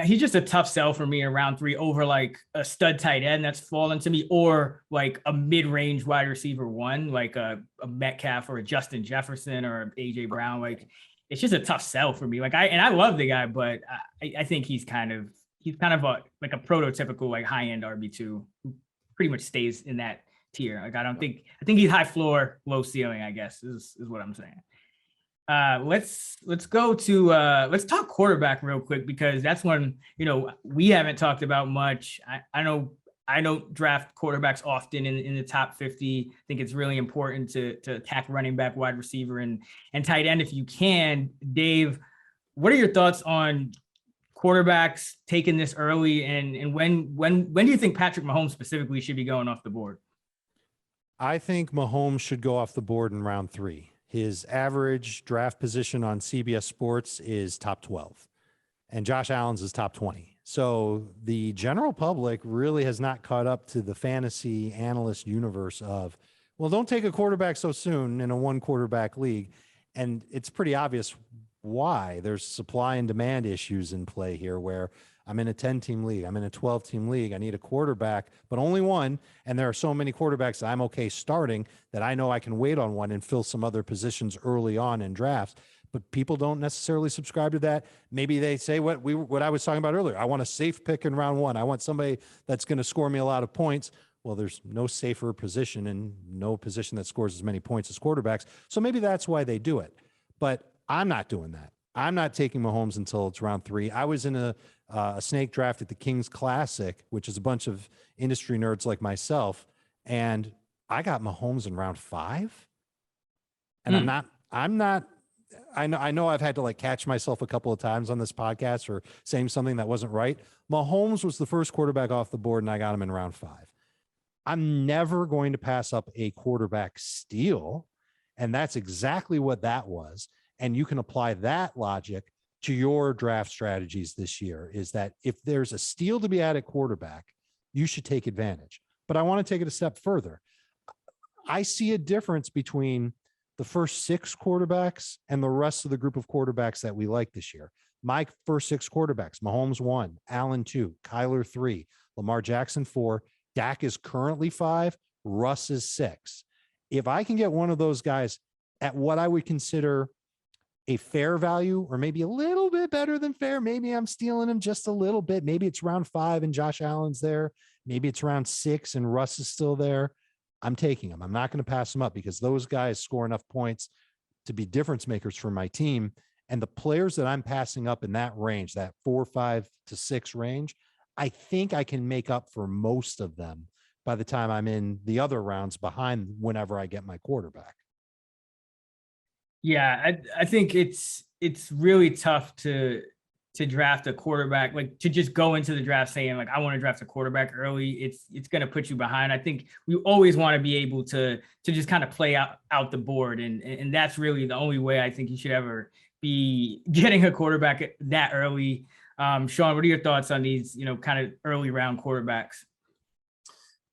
he's just a tough sell for me in round 3 over like a stud tight end that's fallen to me, or like a mid-range wide receiver 1, like a Metcalf or a Justin Jefferson or a AJ Brown. Like it's just a tough sell for me. Like I love the guy, but I think he's kind of a prototypical like high-end RB2 who pretty much stays in that tier. Like I think he's high floor, low ceiling, I guess is what I'm saying. Let's go to let's talk quarterback real quick, because that's one we haven't talked about much. I know I don't draft quarterbacks often in the top 50. I think it's really important to attack running back, wide receiver, and tight end if you can. Dave, what are your thoughts on quarterbacks taking this early, and when do you think Patrick Mahomes specifically should be going off the board? I think Mahomes should go off the board in round 3. His average draft position on CBS Sports is top 12, and Josh Allen's is top 20. So the general public really has not caught up to the fantasy analyst universe of, well, don't take a quarterback so soon in a 1 quarterback league. And it's pretty obvious why. There's supply and demand issues in play here, where I'm in a 10-team league, I'm in a 12-team league, I need a quarterback, but only 1. And there are so many quarterbacks that I'm okay starting that I know I can wait on 1 and fill some other positions early on in drafts. But people don't necessarily subscribe to that. Maybe they say what I was talking about earlier. I want a safe pick in round 1. I want somebody that's going to score me a lot of points. Well, there's no safer position and no position that scores as many points as quarterbacks. So maybe that's why they do it. But I'm not doing that. I'm not taking Mahomes until it's round 3. I was in a snake draft at the Kings Classic, which is a bunch of industry nerds like myself, and I got Mahomes in round 5. And I know I've had to like catch myself a couple of times on this podcast for saying something that wasn't right. Mahomes was the first quarterback off the board, and I got him in round 5. I'm never going to pass up a quarterback steal, and that's exactly what that was. And you can apply that logic to your draft strategies this year, is that if there's a steal to be had at quarterback, you should take advantage. But I want to take it a step further. I see a difference between the first 6 quarterbacks and the rest of the group of quarterbacks that we like this year. My first 6 quarterbacks: Mahomes 1, Allen 2, Kyler 3, Lamar Jackson 4, Dak is currently 5, Russ is 6. If I can get one of those guys at what I would consider a fair value, or maybe a little bit better than fair, maybe I'm stealing him just a little bit. Maybe it's round 5 and Josh Allen's there. Maybe it's round 6 and Russ is still there. I'm taking him. I'm not going to pass him up because those guys score enough points to be difference makers for my team. And the players that I'm passing up in that range, that 4, 5 to 6 range, I think I can make up for most of them by the time I'm in the other rounds behind whenever I get my quarterback. Yeah, I think it's really tough to draft a quarterback, like to just go into the draft saying like I want to draft a quarterback early. It's going to put you behind. I think we always want to be able to just kind of play out the board, and that's really the only way I think you should ever be getting a quarterback that early. Sean, what are your thoughts on these, kind of early round quarterbacks?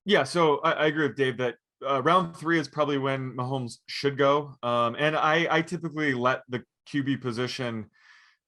Yeah, so I agree with Dave that round 3 is probably when Mahomes should go. And I typically let the QB position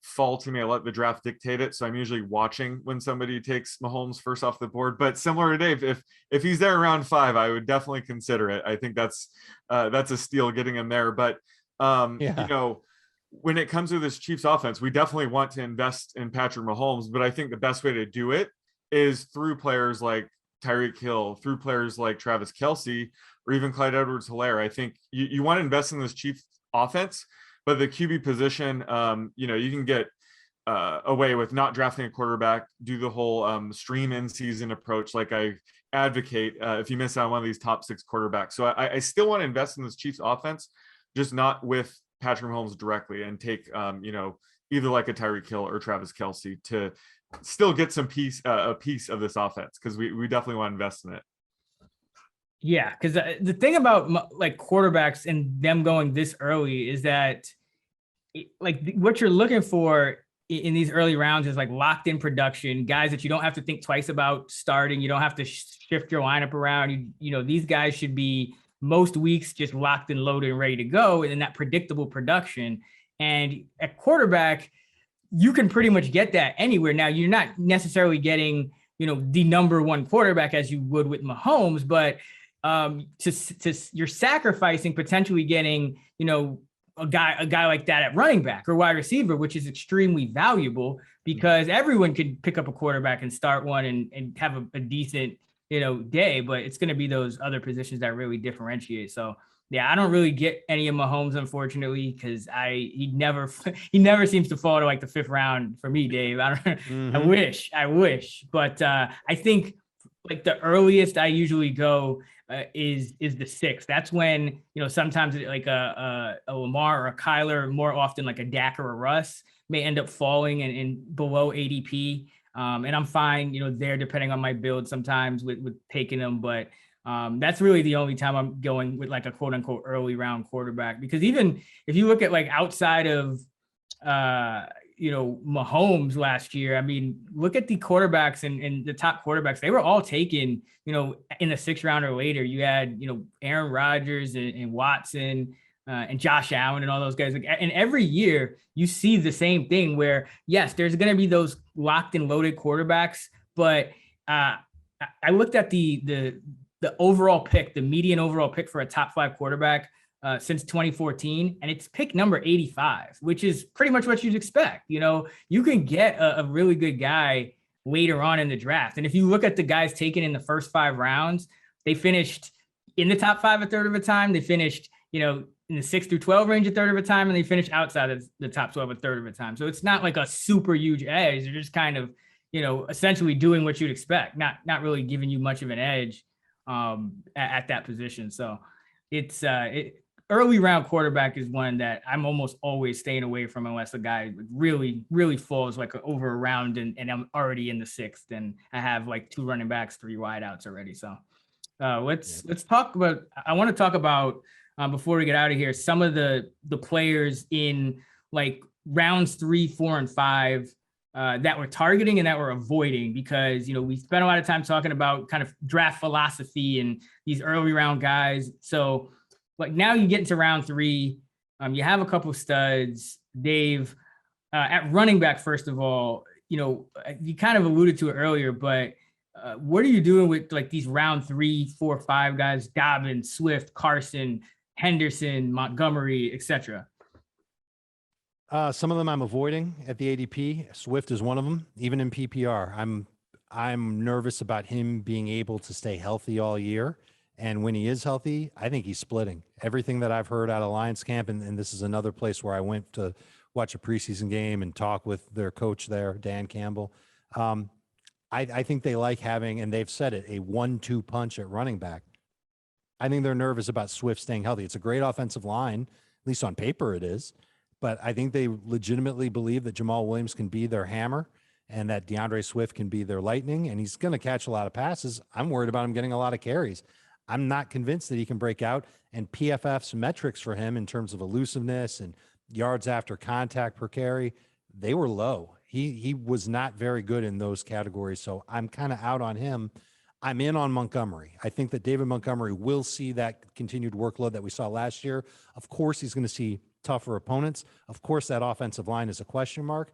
fall to me. I let the draft dictate it. So I'm usually watching when somebody takes Mahomes first off the board. But similar to Dave, if he's there around 5, I would definitely consider it. I think that's a steal getting him there. But when it comes to this Chiefs offense, we definitely want to invest in Patrick Mahomes. But I think the best way to do it is through players like Tyreek Hill, through players like Travis Kelce, or even Clyde Edwards-Helaire. I think you want to invest in this Chiefs offense, but the QB position, you can get away with not drafting a quarterback, do the whole stream in season approach. Like I advocate if you miss out on one of these top 6 quarterbacks. So I still want to invest in this Chiefs offense, just not with Patrick Mahomes directly, and take, either like a Tyreek Hill or Travis Kelce to still get a piece of this offense, because we definitely want to invest in it. Yeah, because the thing about like quarterbacks and them going this early is that what you're looking for in these early rounds is like locked in production, guys that you don't have to think twice about starting. You don't have to shift your lineup around. These guys should be most weeks just locked and loaded and ready to go, and in that predictable production. And at quarterback, you can pretty much get that anywhere. Now, you're not necessarily getting, the number 1 quarterback as you would with Mahomes, but you're sacrificing potentially getting, a guy like that at running back or wide receiver, which is extremely valuable because everyone could pick up a quarterback and start one and have a decent, day, but it's going to be those other positions that really differentiate. So yeah, I don't really get any of Mahomes, unfortunately, because he never seems to fall to like the 5th round for me, Dave. I wish, but I think like the earliest I usually go is the 6th. That's when, sometimes like a Lamar or a Kyler, more often like a Dak or a Russ, may end up falling and below ADP. And I'm fine, there depending on my build sometimes with taking them, but that's really the only time I'm going with like a quote unquote early round quarterback, because even if you look at like outside of, Mahomes last year, I mean, look at the quarterbacks and the top quarterbacks, they were all taken, in the 6th round or later. You had, Aaron Rodgers and Watson and Josh Allen and all those guys. And every year you see the same thing where, yes, there's going to be those locked and loaded quarterbacks, but I looked at the overall pick, the median overall pick for a top 5 quarterback since 2014, and it's pick number 85, which is pretty much what you'd expect. You can get a really good guy later on in the draft. And if you look at the guys taken in the first 5 rounds, they finished in the top 5 a third of the time. They finished, in the 6 through 12 range a third of the time, and they finished outside of the top 12 a third of the time. So it's not like a super huge edge. They're just kind of, essentially doing what you'd expect, not really giving you much of an edge at that position. So it's early round quarterback is one that I'm almost always staying away from unless a guy really, really falls like over a round and I'm already in the 6th and I have like 2 running backs, 3 wideouts already. So let's talk about, I want to talk about before we get out of here, some of the players in like rounds 3, 4, and 5 that we're targeting and that we're avoiding, because, we spent a lot of time talking about kind of draft philosophy and these early round guys. So like now you get into round 3, you have a couple studs, Dave, at running back. First of all, you kind of alluded to it earlier, but what are you doing with like these round 3, 4, 5 guys, Dobbins, Swift, Carson, Henderson, Montgomery, etc.? Some of them I'm avoiding at the ADP. Swift is one of them. Even in PPR, I'm nervous about him being able to stay healthy all year. And when he is healthy, I think he's splitting. Everything that I've heard out of Lions camp, and this is another place where I went to watch a preseason game and talk with their coach there, Dan Campbell. I think they like having, and they've said it, a 1-2 punch at running back. I think they're nervous about Swift staying healthy. It's a great offensive line, at least on paper it is. But I think they legitimately believe that Jamal Williams can be their hammer and that DeAndre Swift can be their lightning, and he's going to catch a lot of passes. I'm worried about him getting a lot of carries. I'm not convinced that he can break out, and PFF's metrics for him in terms of elusiveness and yards after contact per carry, they were low. He was not very good in those categories, so I'm kind of out on him. I'm in on Montgomery. I think that David Montgomery will see that continued workload that we saw last year. Of course, he's going to see tougher opponents. Of course, that offensive line is a question mark.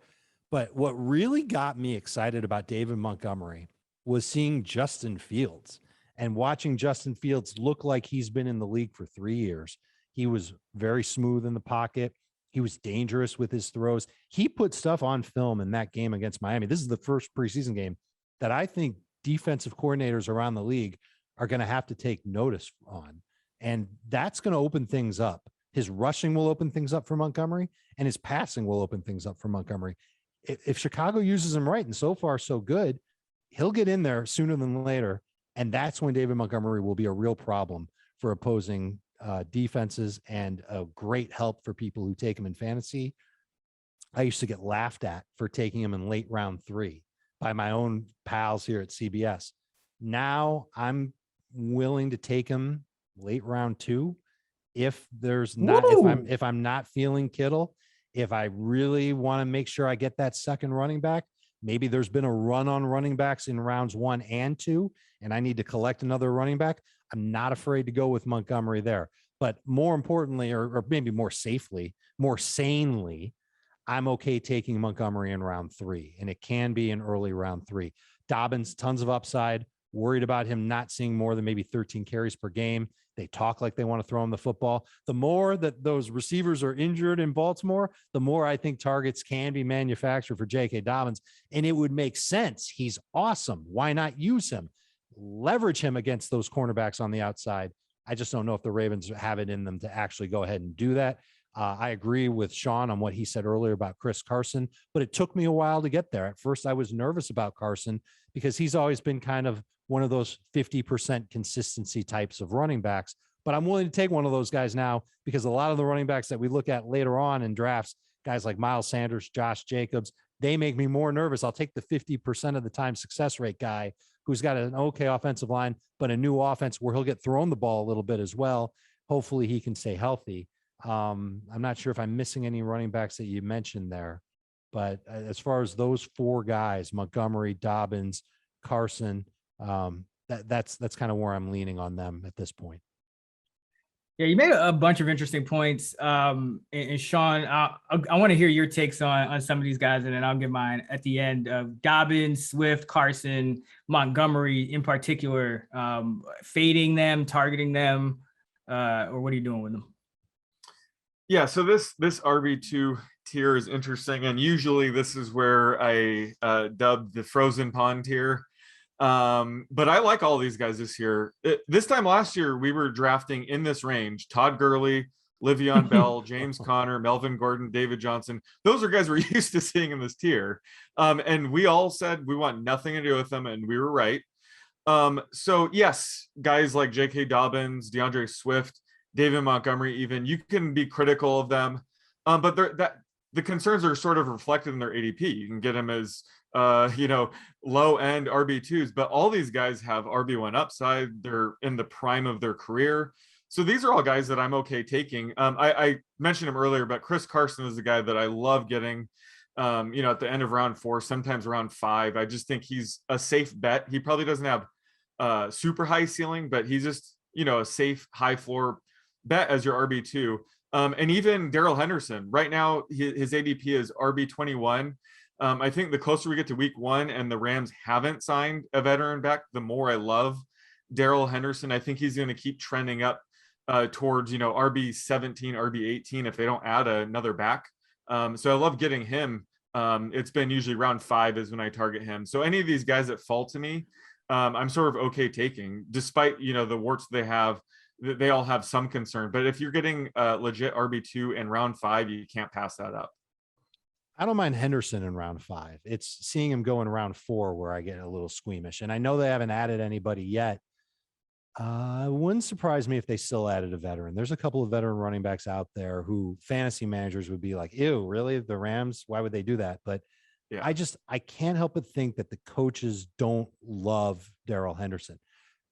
But what really got me excited about David Montgomery was seeing Justin Fields and watching Justin Fields look like he's been in the league for 3 years. He was very smooth in the pocket. He was dangerous with his throws. He put stuff on film in that game against Miami. This is the first preseason game that I think defensive coordinators around the league are going to have to take notice on. And that's going to open things up. His rushing will open things up for Montgomery, and his passing will open things up for Montgomery. If Chicago uses him right, and so far so good, he'll get in there sooner than later. And that's when David Montgomery will be a real problem for opposing defenses and a great help for people who take him in fantasy. I used to get laughed at for taking him in late round 3 by my own pals here at CBS. Now I'm willing to take him late round 2. If there's not, if I'm not feeling Kittle, if I really want to make sure I get that second running back, maybe there's been a run on running backs in rounds 1 and 2, and I need to collect another running back, I'm not afraid to go with Montgomery there. But more importantly, or maybe more safely, more sanely, I'm okay taking Montgomery in round 3, and it can be in early round 3. Dobbins, tons of upside. Worried about him not seeing more than maybe 13 carries per game. They talk like they want to throw him the football. The more that those receivers are injured in Baltimore, the more I think targets can be manufactured for J.K. Dobbins. And it would make sense. He's awesome. Why not use him? Leverage him against those cornerbacks on the outside. I just don't know if the Ravens have it in them to actually go ahead and do that. I agree with Sean on what he said earlier about Chris Carson, but it took me a while to get there. At first, I was nervous about Carson because he's always been kind of one of those 50% consistency types of running backs. But I'm willing to take one of those guys now because a lot of the running backs that we look at later on in drafts, guys like Miles Sanders, Josh Jacobs, they make me more nervous. I'll take the 50% of the time success rate guy who's got an okay offensive line, but a new offense where he'll get thrown the ball a little bit as well. Hopefully he can stay healthy. I'm not sure if I'm missing any running backs that you mentioned there, but as far as those 4 guys, Montgomery, Dobbins, Carson, that's kind of where I'm leaning on them at this point. Yeah, you made a bunch of interesting points. And Sean, I want to hear your takes on some of these guys, and then I'll give mine at the end. Dobbins, Swift, Carson, Montgomery in particular, fading them, targeting them, or what are you doing with them? Yeah, so this RB2 tier is interesting, and usually this is where I dub the frozen pond tier. But I like all these guys this year. This time last year, we were drafting in this range: Todd Gurley, Le'Veon Bell, James Conner, Melvin Gordon, David Johnson. Those are guys we're used to seeing in this tier. And we all said we want nothing to do with them, and we were right. So yes, guys like J.K. Dobbins, DeAndre Swift, David Montgomery, even, you can be critical of them, but the concerns are sort of reflected in their ADP. You can get them as low end RB2s, but all these guys have RB1 upside. They're in the prime of their career, so these are all guys that I'm okay taking. I mentioned him earlier, but Chris Carson is the guy that I love getting. at the end of round 4, sometimes round 5. I just think he's a safe bet. He probably doesn't have super high ceiling, but he's just, a safe high floor bet as your RB2. And even Darrell Henderson right now, his ADP is RB21. I think the closer we get to week 1 and the Rams haven't signed a veteran back, the more I love Darrell Henderson. I think he's going to keep trending up towards, RB17, RB18 if they don't add another back. So I love getting him. It's been usually round 5 is when I target him. So any of these guys that fall to me, I'm sort of okay taking, despite, the warts they have. They all have some concern. But if you're getting legit RB2 in round 5, you can't pass that up. I don't mind Henderson in round 5. It's seeing him go in round 4 where I get a little squeamish. And I know they haven't added anybody yet. It wouldn't surprise me if they still added a veteran. There's a couple of veteran running backs out there who fantasy managers would be like, ew, really? The Rams? Why would they do that? But yeah. I can't help but think that the coaches don't love Darrell Henderson.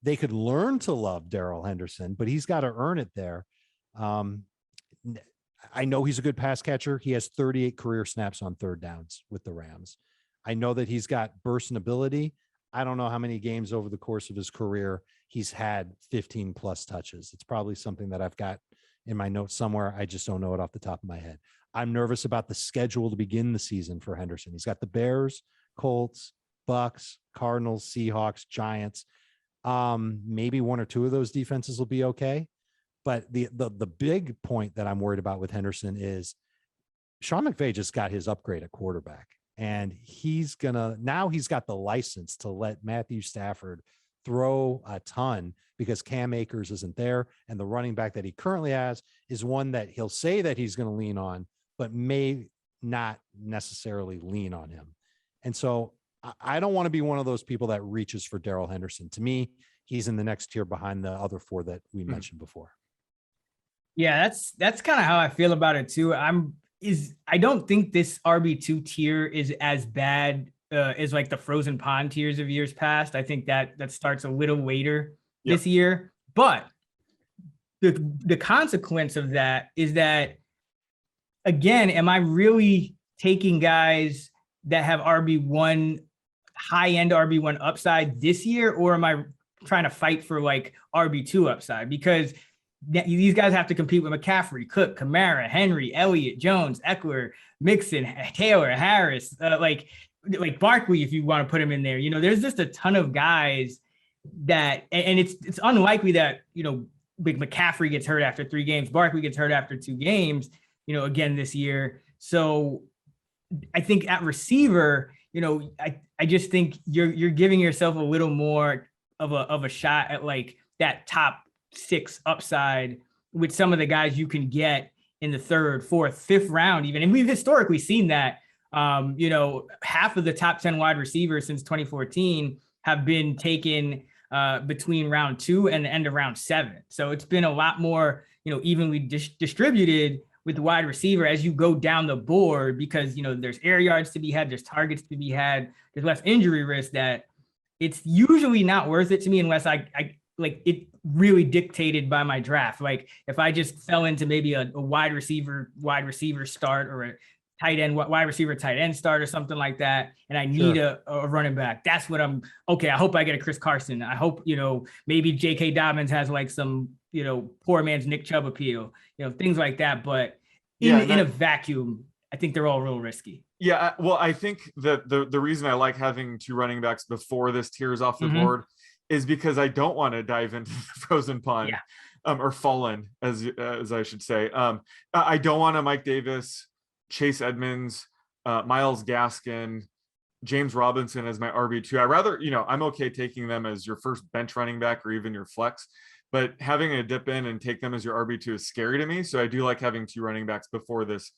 They could learn to love Darrell Henderson, but he's got to earn it there. I know he's a good pass catcher. He has 38 career snaps on third downs with the Rams. I know that he's got burst and ability. I don't know how many games over the course of his career he's had 15 plus touches. It's probably something that I've got in my notes somewhere. I just don't know it off the top of my head. I'm nervous about the schedule to begin the season for Henderson. He's got the Bears, Colts, Bucks, Cardinals, Seahawks, Giants. Maybe one or two of those defenses will be okay. But the big point that I'm worried about with Henderson is Sean McVay just got his upgrade at quarterback, and he's got the license to let Matthew Stafford throw a ton because Cam Akers isn't there. And the running back that he currently has is one that he'll say that he's going to lean on, but may not necessarily lean on him. And so I don't want to be one of those people that reaches for Darrell Henderson. To me, he's in the next tier behind the other 4 that we mentioned before. Yeah, that's kind of how I feel about it too. I don't think this RB2 tier is as bad as like the frozen pond tiers of years past. I think that starts a little later this year. But the consequence of that is that, again, am I really taking guys that have RB1, high-end RB1 upside this year, or am I trying to fight for like RB2 upside? Because these guys have to compete with McCaffrey, Cook, Kamara, Henry, Elliott, Jones, Eckler, Mixon, Taylor, Harris, like Barkley, if you want to put him in there. There's just a ton of guys that, and it's unlikely that, big McCaffrey gets hurt after 3 games, Barkley gets hurt after 2 games, again this year. So I think at receiver, I just think you're giving yourself a little more of a shot at like that top 6 upside with some of the guys you can get in the 3rd, 4th, 5th round even. And we've historically seen that, half of the top 10 wide receivers since 2014 have been taken between round 2 and the end of round 7. So it's been a lot more, evenly distributed with the wide receiver as you go down the board, because, there's air yards to be had, there's targets to be had, there's less injury risk. That it's usually not worth it to me unless I like it really dictated by my draft. Like if I just fell into maybe a wide receiver start, or a tight end, wide receiver, tight end start, or something like that, and I need a running back, that's what I'm okay. I hope I get a Chris Carson. I hope, maybe J.K. Dobbins has like some, poor man's Nick Chubb appeal, things like that. But in a vacuum, I think they're all real risky. Yeah. Well, I think that the reason I like having 2 running backs before this tier is off the board is because I don't want to dive into the frozen pond, or fallen, as I should say. I don't want a Mike Davis, Chase Edmonds, Myles Gaskin, James Robinson as my RB2. I rather, I'm okay taking them as your first bench running back or even your flex, but having a dip in and take them as your RB2 is scary to me. So I do like having 2 running backs before this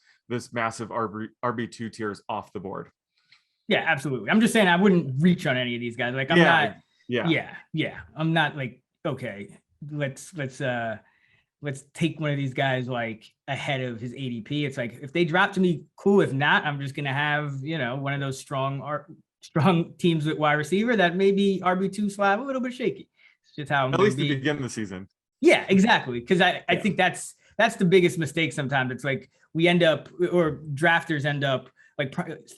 massive RB2 tier is off the board. Yeah, absolutely. I'm just saying I wouldn't reach on any of these guys. Like I'm not. Yeah. I'm not like, okay, let's take one of these guys like ahead of his ADP. It's like, if they drop to me, cool. If not, I'm just going to have, one of those strong teams with wide receiver that maybe RB2 slab a little bit shaky. It's just how I'm at least to begin the season. Yeah, exactly. Cause I think that's the biggest mistake sometimes. It's like we end up, or drafters end up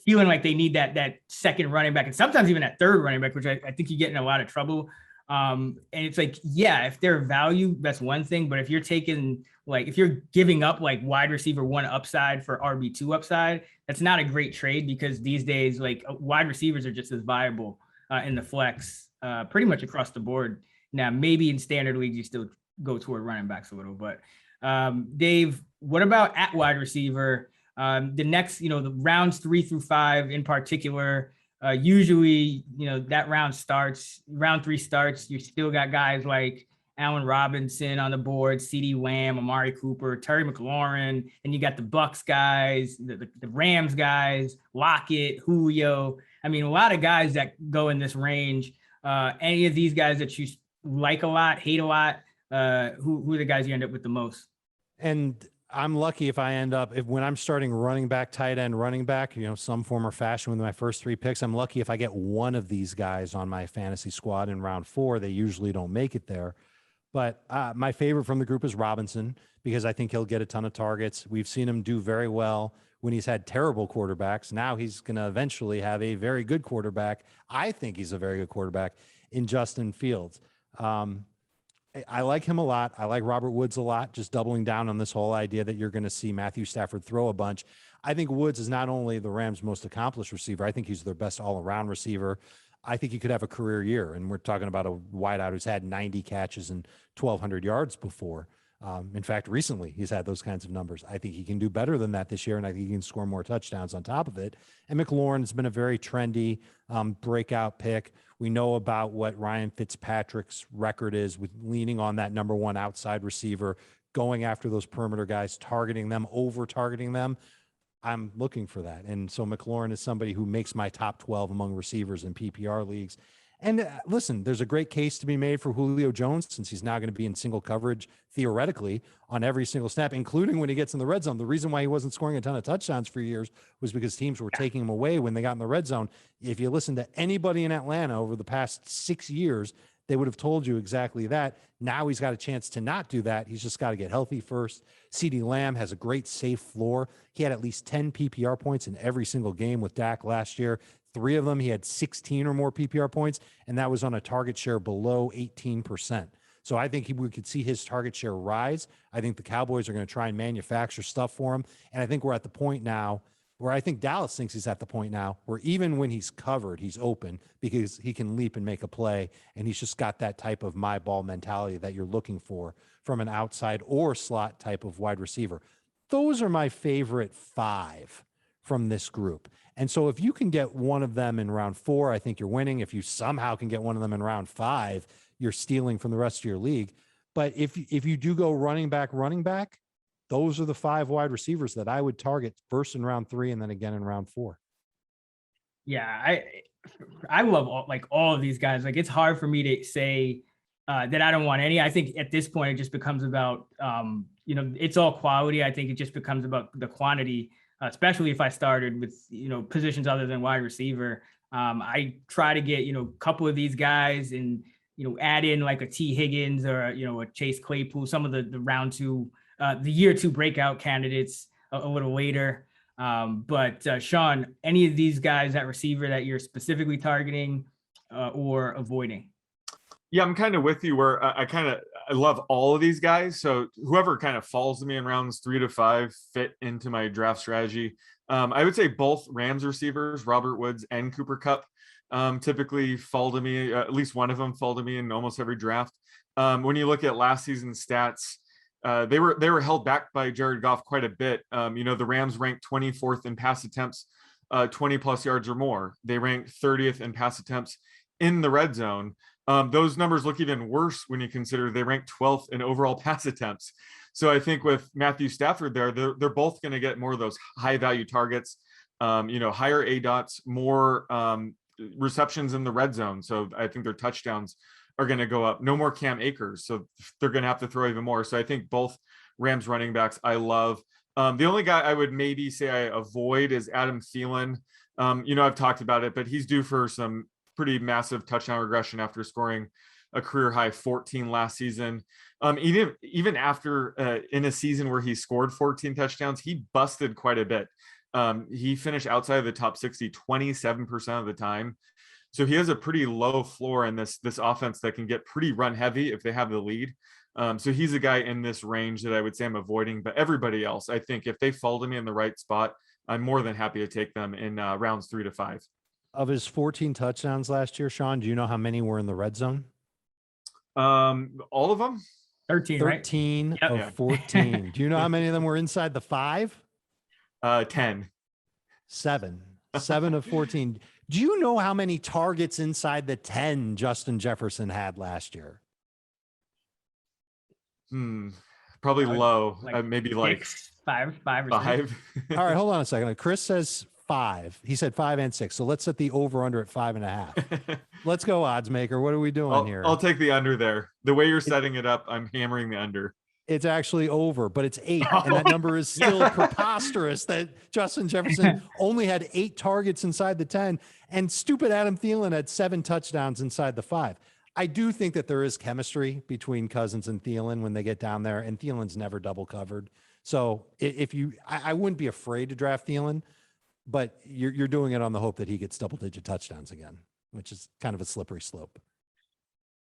feeling like they need that second running back, and sometimes even that third running back, which I think you get in a lot of trouble. And it's like, yeah, if they're value, that's one thing. But if you're taking, like, if you're giving up like wide receiver 1 upside for RB2 upside, that's not a great trade, because these days, like, wide receivers are just as viable in the flex pretty much across the board. Now, maybe in standard leagues, you still go toward running backs a little, but Dave, what about at wide receiver? The next, the rounds 3 through 5 in particular, usually, that round 3 starts, you still got guys like Allen Robinson on the board, CeeDee Lamb, Amari Cooper, Terry McLaurin, and you got the Bucks guys, the Rams guys, Lockett, Julio. I mean, a lot of guys that go in this range. Any of these guys that you like a lot, hate a lot, who are the guys you end up with the most? And I'm lucky if I end up, when I'm starting running back, tight end, running back, some form or fashion with my first 3 picks, I'm lucky if I get one of these guys on my fantasy squad in round 4. They usually don't make it there. But my favorite from the group is Robinson, because I think he'll get a ton of targets. We've seen him do very well when he's had terrible quarterbacks. Now he's going to eventually have a very good quarterback. I think he's a very good quarterback in Justin Fields. I like him a lot. I like Robert Woods a lot, just doubling down on this whole idea that you're going to see Matthew Stafford throw a bunch. I think Woods is not only the Rams' most accomplished receiver, I think he's their best all-around receiver. I think he could have a career year, and we're talking about a wideout who's had 90 catches and 1,200 yards before. In fact, recently he's had those kinds of numbers. I think he can do better than that this year, and I think he can score more touchdowns on top of it. And McLaurin has been a very trendy breakout pick. We know about what Ryan Fitzpatrick's record is with leaning on that number 1 outside receiver, going after those perimeter guys, targeting them, over-targeting them. I'm looking for that. And so McLaurin is somebody who makes my top 12 among receivers in PPR leagues. And listen, there's a great case to be made for Julio Jones, since he's now going to be in single coverage, theoretically, on every single snap, including when he gets in the red zone. The reason why he wasn't scoring a ton of touchdowns for years was because teams were taking him away when they got in the red zone. If you listen to anybody in Atlanta over the past 6 years, they would have told you exactly that. Now he's got a chance to not do that. He's just got to get healthy first. CeeDee Lamb has a great safe floor. He had at least 10 PPR points in every single game with Dak last year. 3 of them, he had 16 or more PPR points, and that was on a target share below 18%. So I think we could see his target share rise. I think the Cowboys are going to try and manufacture stuff for him. And I think we're at the point now where I think Dallas thinks he's at the point now where even when he's covered, he's open, because he can leap and make a play. And he's just got that type of my ball mentality that you're looking for from an outside or slot type of wide receiver. Those are my favorite 5 from this group. And so if you can get one of them in round 4, I think you're winning. If you somehow can get one of them in round 5, you're stealing from the rest of your league. But if you do go running back, those are the 5 wide receivers that I would target first in round 3 and then again in round 4. Yeah, I love all of these guys. Like, it's hard for me to say that I don't want any. I think at this point it just becomes about it's all quality. I think it just becomes about the quantity. Especially if I started with, positions other than wide receiver. I try to get, a couple of these guys and, add in like a T Higgins or, a Chase Claypool, some of the round 2, the year 2 breakout candidates a little later. But Sean, any of these guys at receiver that you're specifically targeting or avoiding? Yeah, I'm kind of with you where I love all of these guys. So whoever kind of falls to me in rounds 3 to 5 fit into my draft strategy. I would say both Rams receivers, Robert Woods and Cooper Kupp, typically fall to me. At least one of them fall to me in almost every draft. When you look at last season's stats, they were held back by Jared Goff quite a bit. The Rams ranked 24th in pass attempts, 20 plus yards or more. They ranked 30th in pass attempts in the red zone. Those numbers look even worse when you consider they ranked 12th in overall pass attempts. So I think with Matthew Stafford there, they're both going to get more of those high value targets, higher ADOTs, more receptions in the red zone. So I think their touchdowns are going to go up. No more Cam Akers. So they're going to have to throw even more. So I think both Rams running backs I love. The only guy I would maybe say I avoid is Adam Thielen. I've talked about it, but he's due for some pretty massive touchdown regression after scoring a career high 14 last season. Even after in a season where he scored 14 touchdowns, he busted quite a bit. He finished outside of the top 60 27% of the time. So he has a pretty low floor in this offense that can get pretty run heavy if they have the lead. So he's a guy in this range that I would say I'm avoiding. But everybody else, I think if they fall to me in the right spot, I'm more than happy to take them in rounds 3 to 5. Of his 14 touchdowns last year, Sean, do you know how many were in the red zone? All of them? 13, right? 13 Yep. of Yeah. 14. Do you know how many of them were inside the 5? 10. 7 of 14. Do you know how many targets inside the 10 Justin Jefferson had last year? Probably low. Like maybe like five or 5. All right, hold on a second. Chris says 5. He said 5 and 6. So let's set the over under at 5.5. Let's go, odds maker. What are we doing here? I'll take the under there. The way you're setting it up, I'm hammering the under. It's actually over, but it's 8. And that number is still preposterous that Justin Jefferson only had 8 targets inside the 10, and stupid Adam Thielen had 7 touchdowns inside the 5. I do think that there is chemistry between Cousins and Thielen when they get down there, and Thielen's never double covered. So if you, I wouldn't be afraid to draft Thielen, but you're doing it on the hope that he gets double-digit touchdowns again, which is kind of a slippery slope.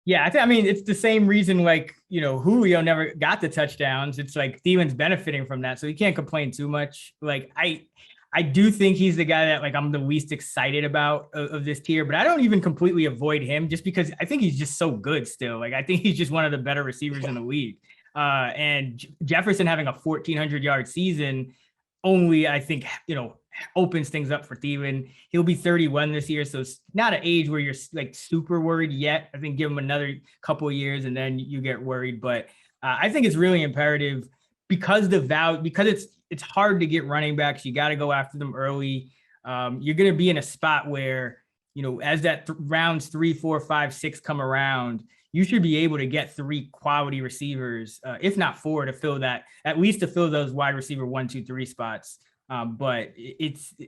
Yeah, I mean, it's the same reason, like, Julio never got the touchdowns. It's like Thielen's benefiting from that, so he can't complain too much. Like, I do think he's the guy that, like, I'm the least excited about of this tier, but I don't even completely avoid him just because I think he's just so good still. Like, I think he's just one of the better receivers in the league. And Jefferson having a 1,400-yard season only, I think, opens things up for Thielen. He'll be 31 this year, so it's not an age where you're like super worried yet. I think give him another couple of years and then you get worried. But I think it's really imperative because it's hard to get running backs. You got to go after them early. You're going to be in a spot where, as that rounds 3, 4, 5, 6 come around, you should be able to get 3 quality receivers, if not 4, to fill that, at least to fill those wide receiver 1, 2, 3 spots. But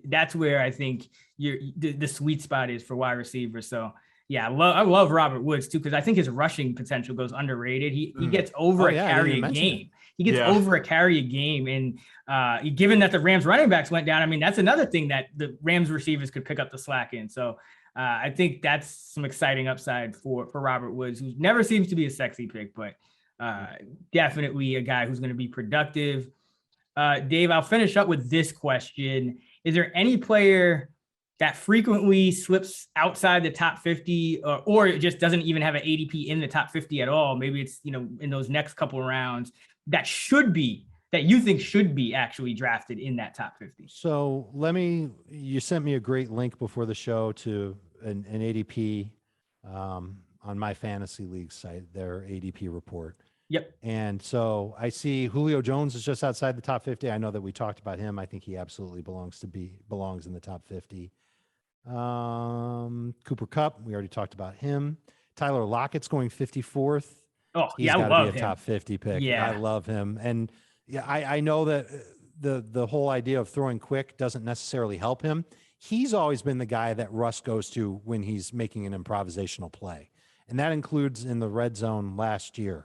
that's where I think the sweet spot is for wide receivers. So yeah, I love Robert Woods too, because I think his rushing potential goes underrated. He gets over a carry a game. He gets over a carry a game. And given that the Rams running backs went down, I mean, that's another thing that the Rams receivers could pick up the slack in. So I think that's some exciting upside for Robert Woods, who never seems to be a sexy pick, but definitely a guy who's going to be productive. Dave, I'll finish up with this question. Is there any player that frequently slips outside the top 50 or it just doesn't even have an ADP in the top 50 at all? Maybe it's, in those next couple of rounds that you think should be actually drafted in that top 50. So you sent me a great link before the show to an ADP on my fantasy league site, their ADP report. Yep. And so I see Julio Jones is just outside the top 50. I know that we talked about him. I think he absolutely belongs in the top 50. Cooper Kupp, we already talked about him. Tyler Lockett's going 54th. Oh, He's yeah, I gotta love be a him. top 50 pick. Yeah. I love him. And yeah, I know that the whole idea of throwing quick doesn't necessarily help him. He's always been the guy that Russ goes to when he's making an improvisational play. And that includes in the red zone last year.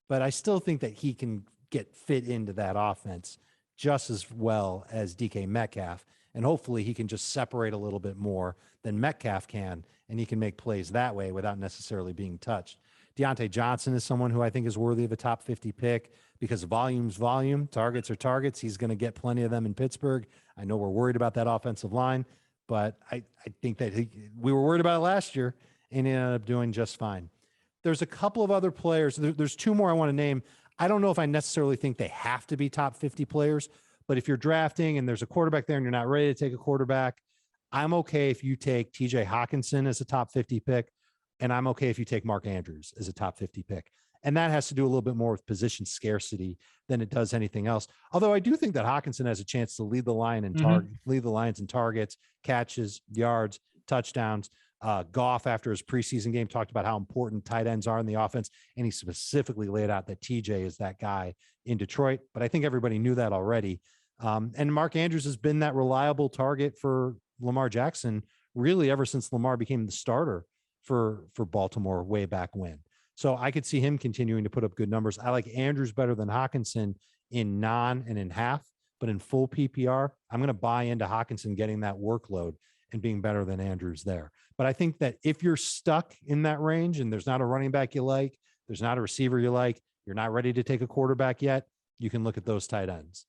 But I still think that he can get fit into that offense just as well as DK Metcalf. And hopefully he can just separate a little bit more than Metcalf can, and he can make plays that way without necessarily being touched. Deontay Johnson is someone who I think is worthy of a top 50 pick because volume's volume, targets are targets. He's going to get plenty of them in Pittsburgh. I know we're worried about that offensive line, but I think that we were worried about it last year, and he ended up doing just fine. There's a couple of other players. There's 2 more I want to name. I don't know if I necessarily think they have to be top 50 players, but if you're drafting and there's a quarterback there and you're not ready to take a quarterback, I'm okay if you take TJ Hawkinson as a top 50 pick, and I'm okay if you take Mark Andrews as a top 50 pick. And that has to do a little bit more with position scarcity than it does anything else. Although I do think that Hawkinson has a chance to lead the line and lead the Lions in targets, catches, yards, touchdowns. Goff, after his preseason game, talked about how important tight ends are in the offense, and he specifically laid out that TJ is that guy in Detroit. But I think everybody knew that already. And Mark Andrews has been that reliable target for Lamar Jackson really ever since Lamar became the starter for Baltimore way back when. So I could see him continuing to put up good numbers. I like Andrews better than Hawkinson in non and in half, but in full PPR, I'm going to buy into Hawkinson getting that workload and being better than Andrews there. But I think that if you're stuck in that range and there's not a running back you like, there's not a receiver you like, you're not ready to take a quarterback yet, you can look at those tight ends.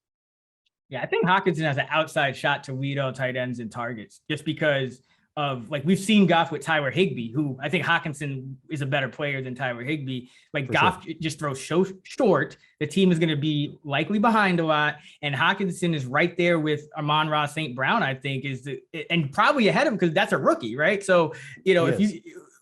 Yeah, I think Hawkinson has an outside shot to lead all tight ends in targets just because of, like, we've seen Goff with Tyler Higbee, who I think Hawkinson is a better player than Tyler Higbee. Like, For Goff sure. just throws so short. The team is going to be likely behind a lot. And Hawkinson is right there with Amon-Ra St. Brown, I think, and probably ahead of him because that's a rookie, right? So,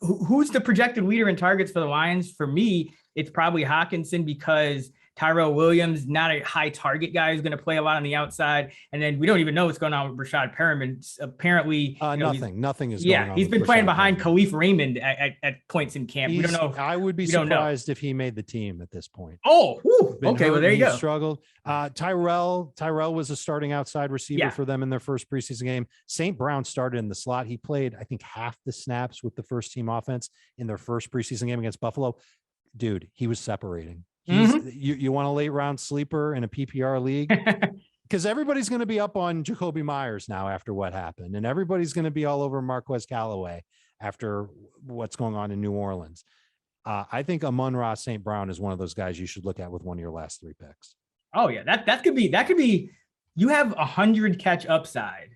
who's the projected leader in targets for the Lions? For me, it's probably Hawkinson because Tyrell Williams, not a high target guy, who's going to play a lot on the outside. And then we don't even know what's going on with Rashad Perriman. Apparently, nothing is going on. He's been with playing Rashad Perriman behind Perriman. Khalif Raymond at points in camp. We don't know. I would be surprised if he made the team at this point. Oh, okay. Well, there you go. Struggled. Tyrell was a starting outside receiver for them in their first preseason game. St. Brown started in the slot. He played, I think, half the snaps with the first team offense in their first preseason game against Buffalo. Dude, he was separating. You want a late round sleeper in a PPR league? Because everybody's going to be up on Jacoby Myers now after what happened. And everybody's going to be all over Marquez Callaway after what's going on in New Orleans. I think Amon-Ra St. Brown is one of those guys you should look at with one of your last 3 picks. Oh yeah. That could be, you have 100 catch upside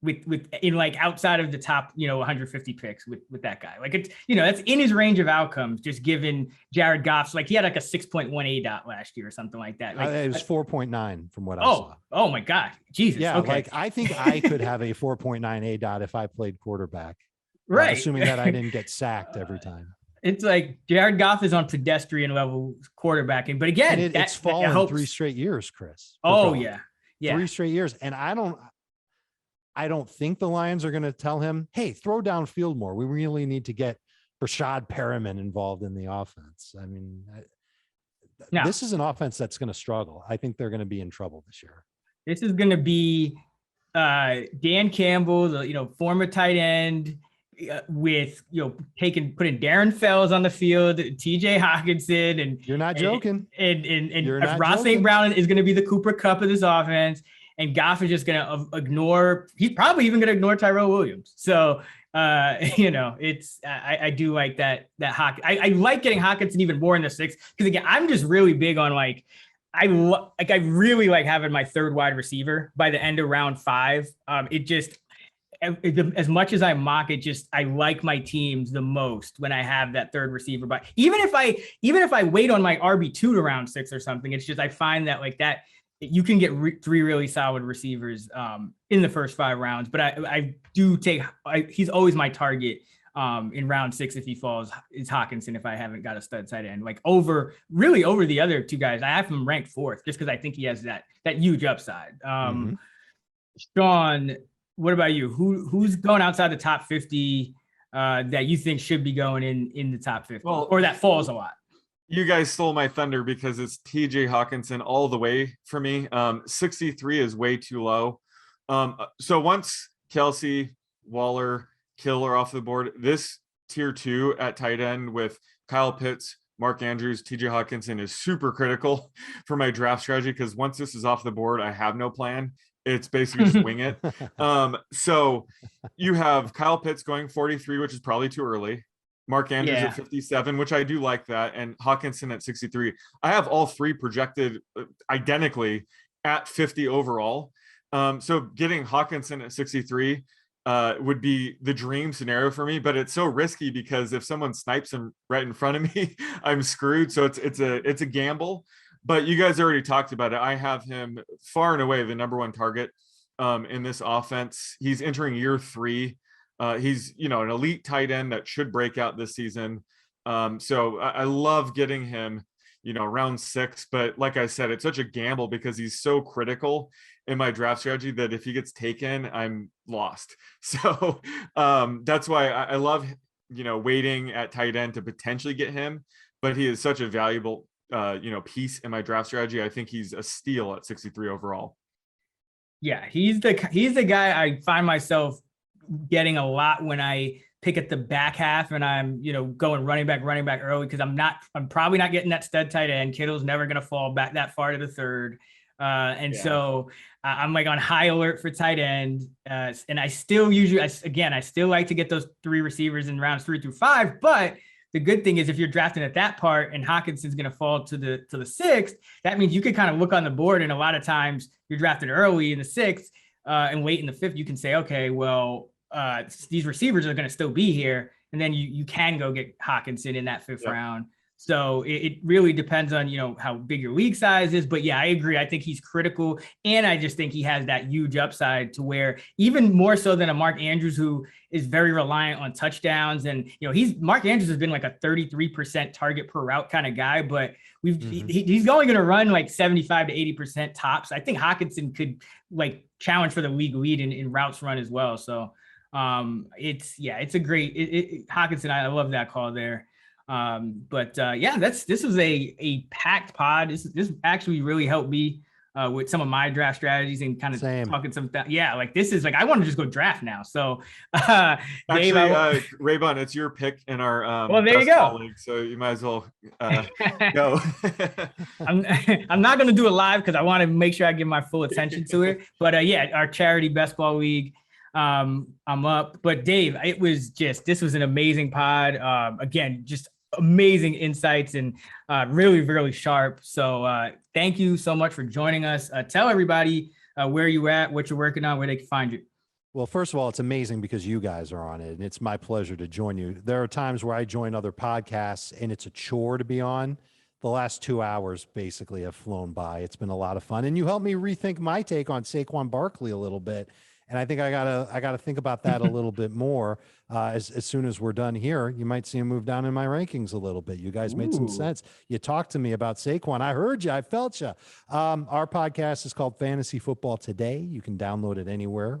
with in like outside of the top, 150 picks with that guy. Like, it's, that's in his range of outcomes, just given Jared Goff's, like, he had like a 6.1 dot last year or something like that. Like, it was 4.9 from what I saw. Oh my God. Jesus. Yeah. Okay. Like, I think I could have a 4.9 dot if I played quarterback. Right. Assuming that I didn't get sacked every time. It's like Jared Goff is on pedestrian level quarterbacking, but again, it's fallen 3 straight years, Chris. Oh yeah. 3 straight years. And I don't think the Lions are going to tell him, hey, throw downfield more. We really need to get Rashad Perriman involved in the offense. I mean, this is an offense that's going to struggle. I think they're going to be in trouble this year. This is going to be Dan Campbell, the former tight end, with putting Darren Fells on the field, TJ Hawkinson, and you're not joking. And Ross St. Brown is going to be the Cooper Kupp of this offense. And Goff is just going to ignore. He's probably even going to ignore Tyrell Williams. So, it's I do like that I like getting Hawkinson even more in the 6 because, again, I'm just really big on I really like having my third wide receiver by the end of round 5. As much as I mock it, I like my teams the most when I have that third receiver. But even if I wait on my RB2 to round 6 or something, it's just I find that like that. You can get 3 really solid receivers in the first 5 rounds, but I do take. He's always my target in round 6 if he falls. Is Hawkinson if I haven't got a stud tight end over the other 2 guys. I have him ranked 4th just because I think he has that huge upside. Sean, what about you? Who's going outside the top 50 that you think should be going in the top 50 or that falls a lot? You guys stole my thunder because it's TJ Hawkinson all the way for me. 63 is way too low. So once Kelce, Waller, Kill are off the board, this tier 2 at tight end with Kyle Pitts, Mark Andrews, TJ Hawkinson is super critical for my draft strategy because once this is off the board, I have no plan. It's basically just wing it. So you have Kyle Pitts going 43, which is probably too early. Mark Andrews at 57, which I do like that, and Hawkinson at 63. I have all 3 projected identically at 50 overall. So getting Hawkinson at 63 would be the dream scenario for me, but it's so risky because if someone snipes him right in front of me, I'm screwed. So it's a gamble. But you guys already talked about it. I have him far and away the number 1 target in this offense. He's entering year 3. He's, an elite tight end that should break out this season. So I love getting him, round 6. But like I said, it's such a gamble because he's so critical in my draft strategy that if he gets taken, I'm lost. So that's why I love, waiting at tight end to potentially get him. But he is such a valuable, piece in my draft strategy. I think he's a steal at 63 overall. Yeah, he's the guy I find myself getting a lot when I pick at the back half and I'm, going running back early because I'm probably not getting that stud tight end. Kittle's never going to fall back that far to the 3rd. And so I'm like on high alert for tight end. And I still I still like to get those 3 receivers in rounds 3 through 5. But the good thing is if you're drafting at that part and Hawkinson's going to fall to the 6th, that means you could kind of look on the board. And a lot of times you're drafted early in the 6th and late in the 5th, you can say, okay, well, these receivers are going to still be here. And then you can go get Hawkinson in that 5th round. So it really depends on, how big your league size is. But yeah, I agree. I think he's critical. And I just think he has that huge upside to where even more so than a Mark Andrews, who is very reliant on touchdowns. And, Mark Andrews has been like a 33% target per route kind of guy, but he's only going to run like 75 to 80% tops. I think Hawkinson could like challenge for the league lead in routes run as well. So it's a great Hawkinson. I love that call there. This was a packed pod. This actually really helped me with some of my draft strategies and kind of talking some this is like I want to just go draft now. So Dave, Raybon, it's your pick in our well, there you go. League, so you might as well go. I'm not going to do it live because I want to make sure I give my full attention to it. But our charity best ball league. I'm up. But Dave, this was an amazing pod. Again, just amazing insights and really, really sharp. So thank you so much for joining us. Tell everybody where you at, what you're working on, where they can find you. Well, first of all, it's amazing because you guys are on it, and it's my pleasure to join you. There are times where I join other podcasts, and it's a chore to be on. The last 2 hours basically have flown by. It's been a lot of fun, and you helped me rethink my take on Saquon Barkley a little bit. And I think I gotta think about that a little bit more. As soon as we're done here, you might see him move down in my rankings a little bit. You guys made some sense. You talked to me about Saquon. I heard you. I felt you. Our podcast is called Fantasy Football Today. You can download it anywhere.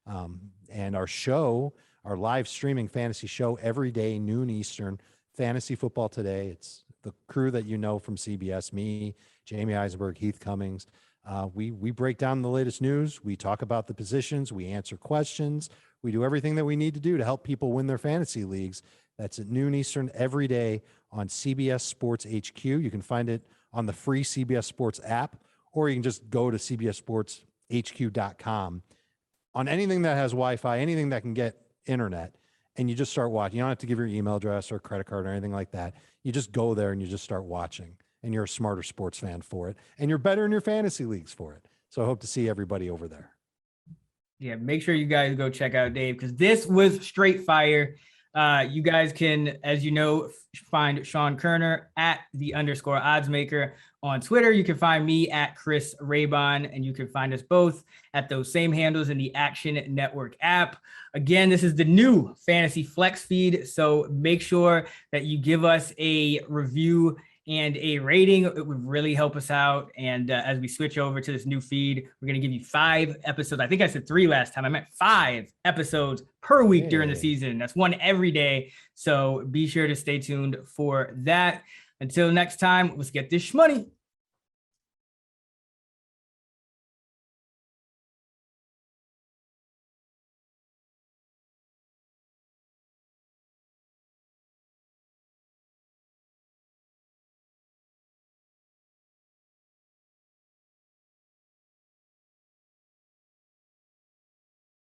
And our show, our live streaming fantasy show every day, noon Eastern, Fantasy Football Today. It's the crew that you know from CBS, me, Jamie Eisenberg, Heath Cummings. We break down the latest news. We talk about the positions. We answer questions. We do everything that we need to do to help people win their fantasy leagues. That's at noon Eastern every day on CBS Sports HQ. You can find it on the free CBS Sports app, or you can just go to cbssportshq.com. On anything that has Wi-Fi, anything that can get internet, and you just start watching. You don't have to give your email address or credit card or anything like that. You just go there and you just start watching. And you're a smarter sports fan for it. And you're better in your fantasy leagues for it. So I hope to see everybody over there. Yeah, make sure you guys go check out Dave because this was straight fire. You guys can, as you know, find Sean Koerner at @_oddsmaker on Twitter. You can find me at Chris Raybon, and you can find us both at those same handles in the Action Network app. Again, this is the new Fantasy Flex feed. So make sure that you give us a review and a rating. It would really help us out. And as we switch over to this new feed, we're going to give you 5 episodes. I think I said 3 last time. I meant 5 episodes per week during the season. That's 1 every day. So be sure to stay tuned for that. Until next time, let's get this shmoney.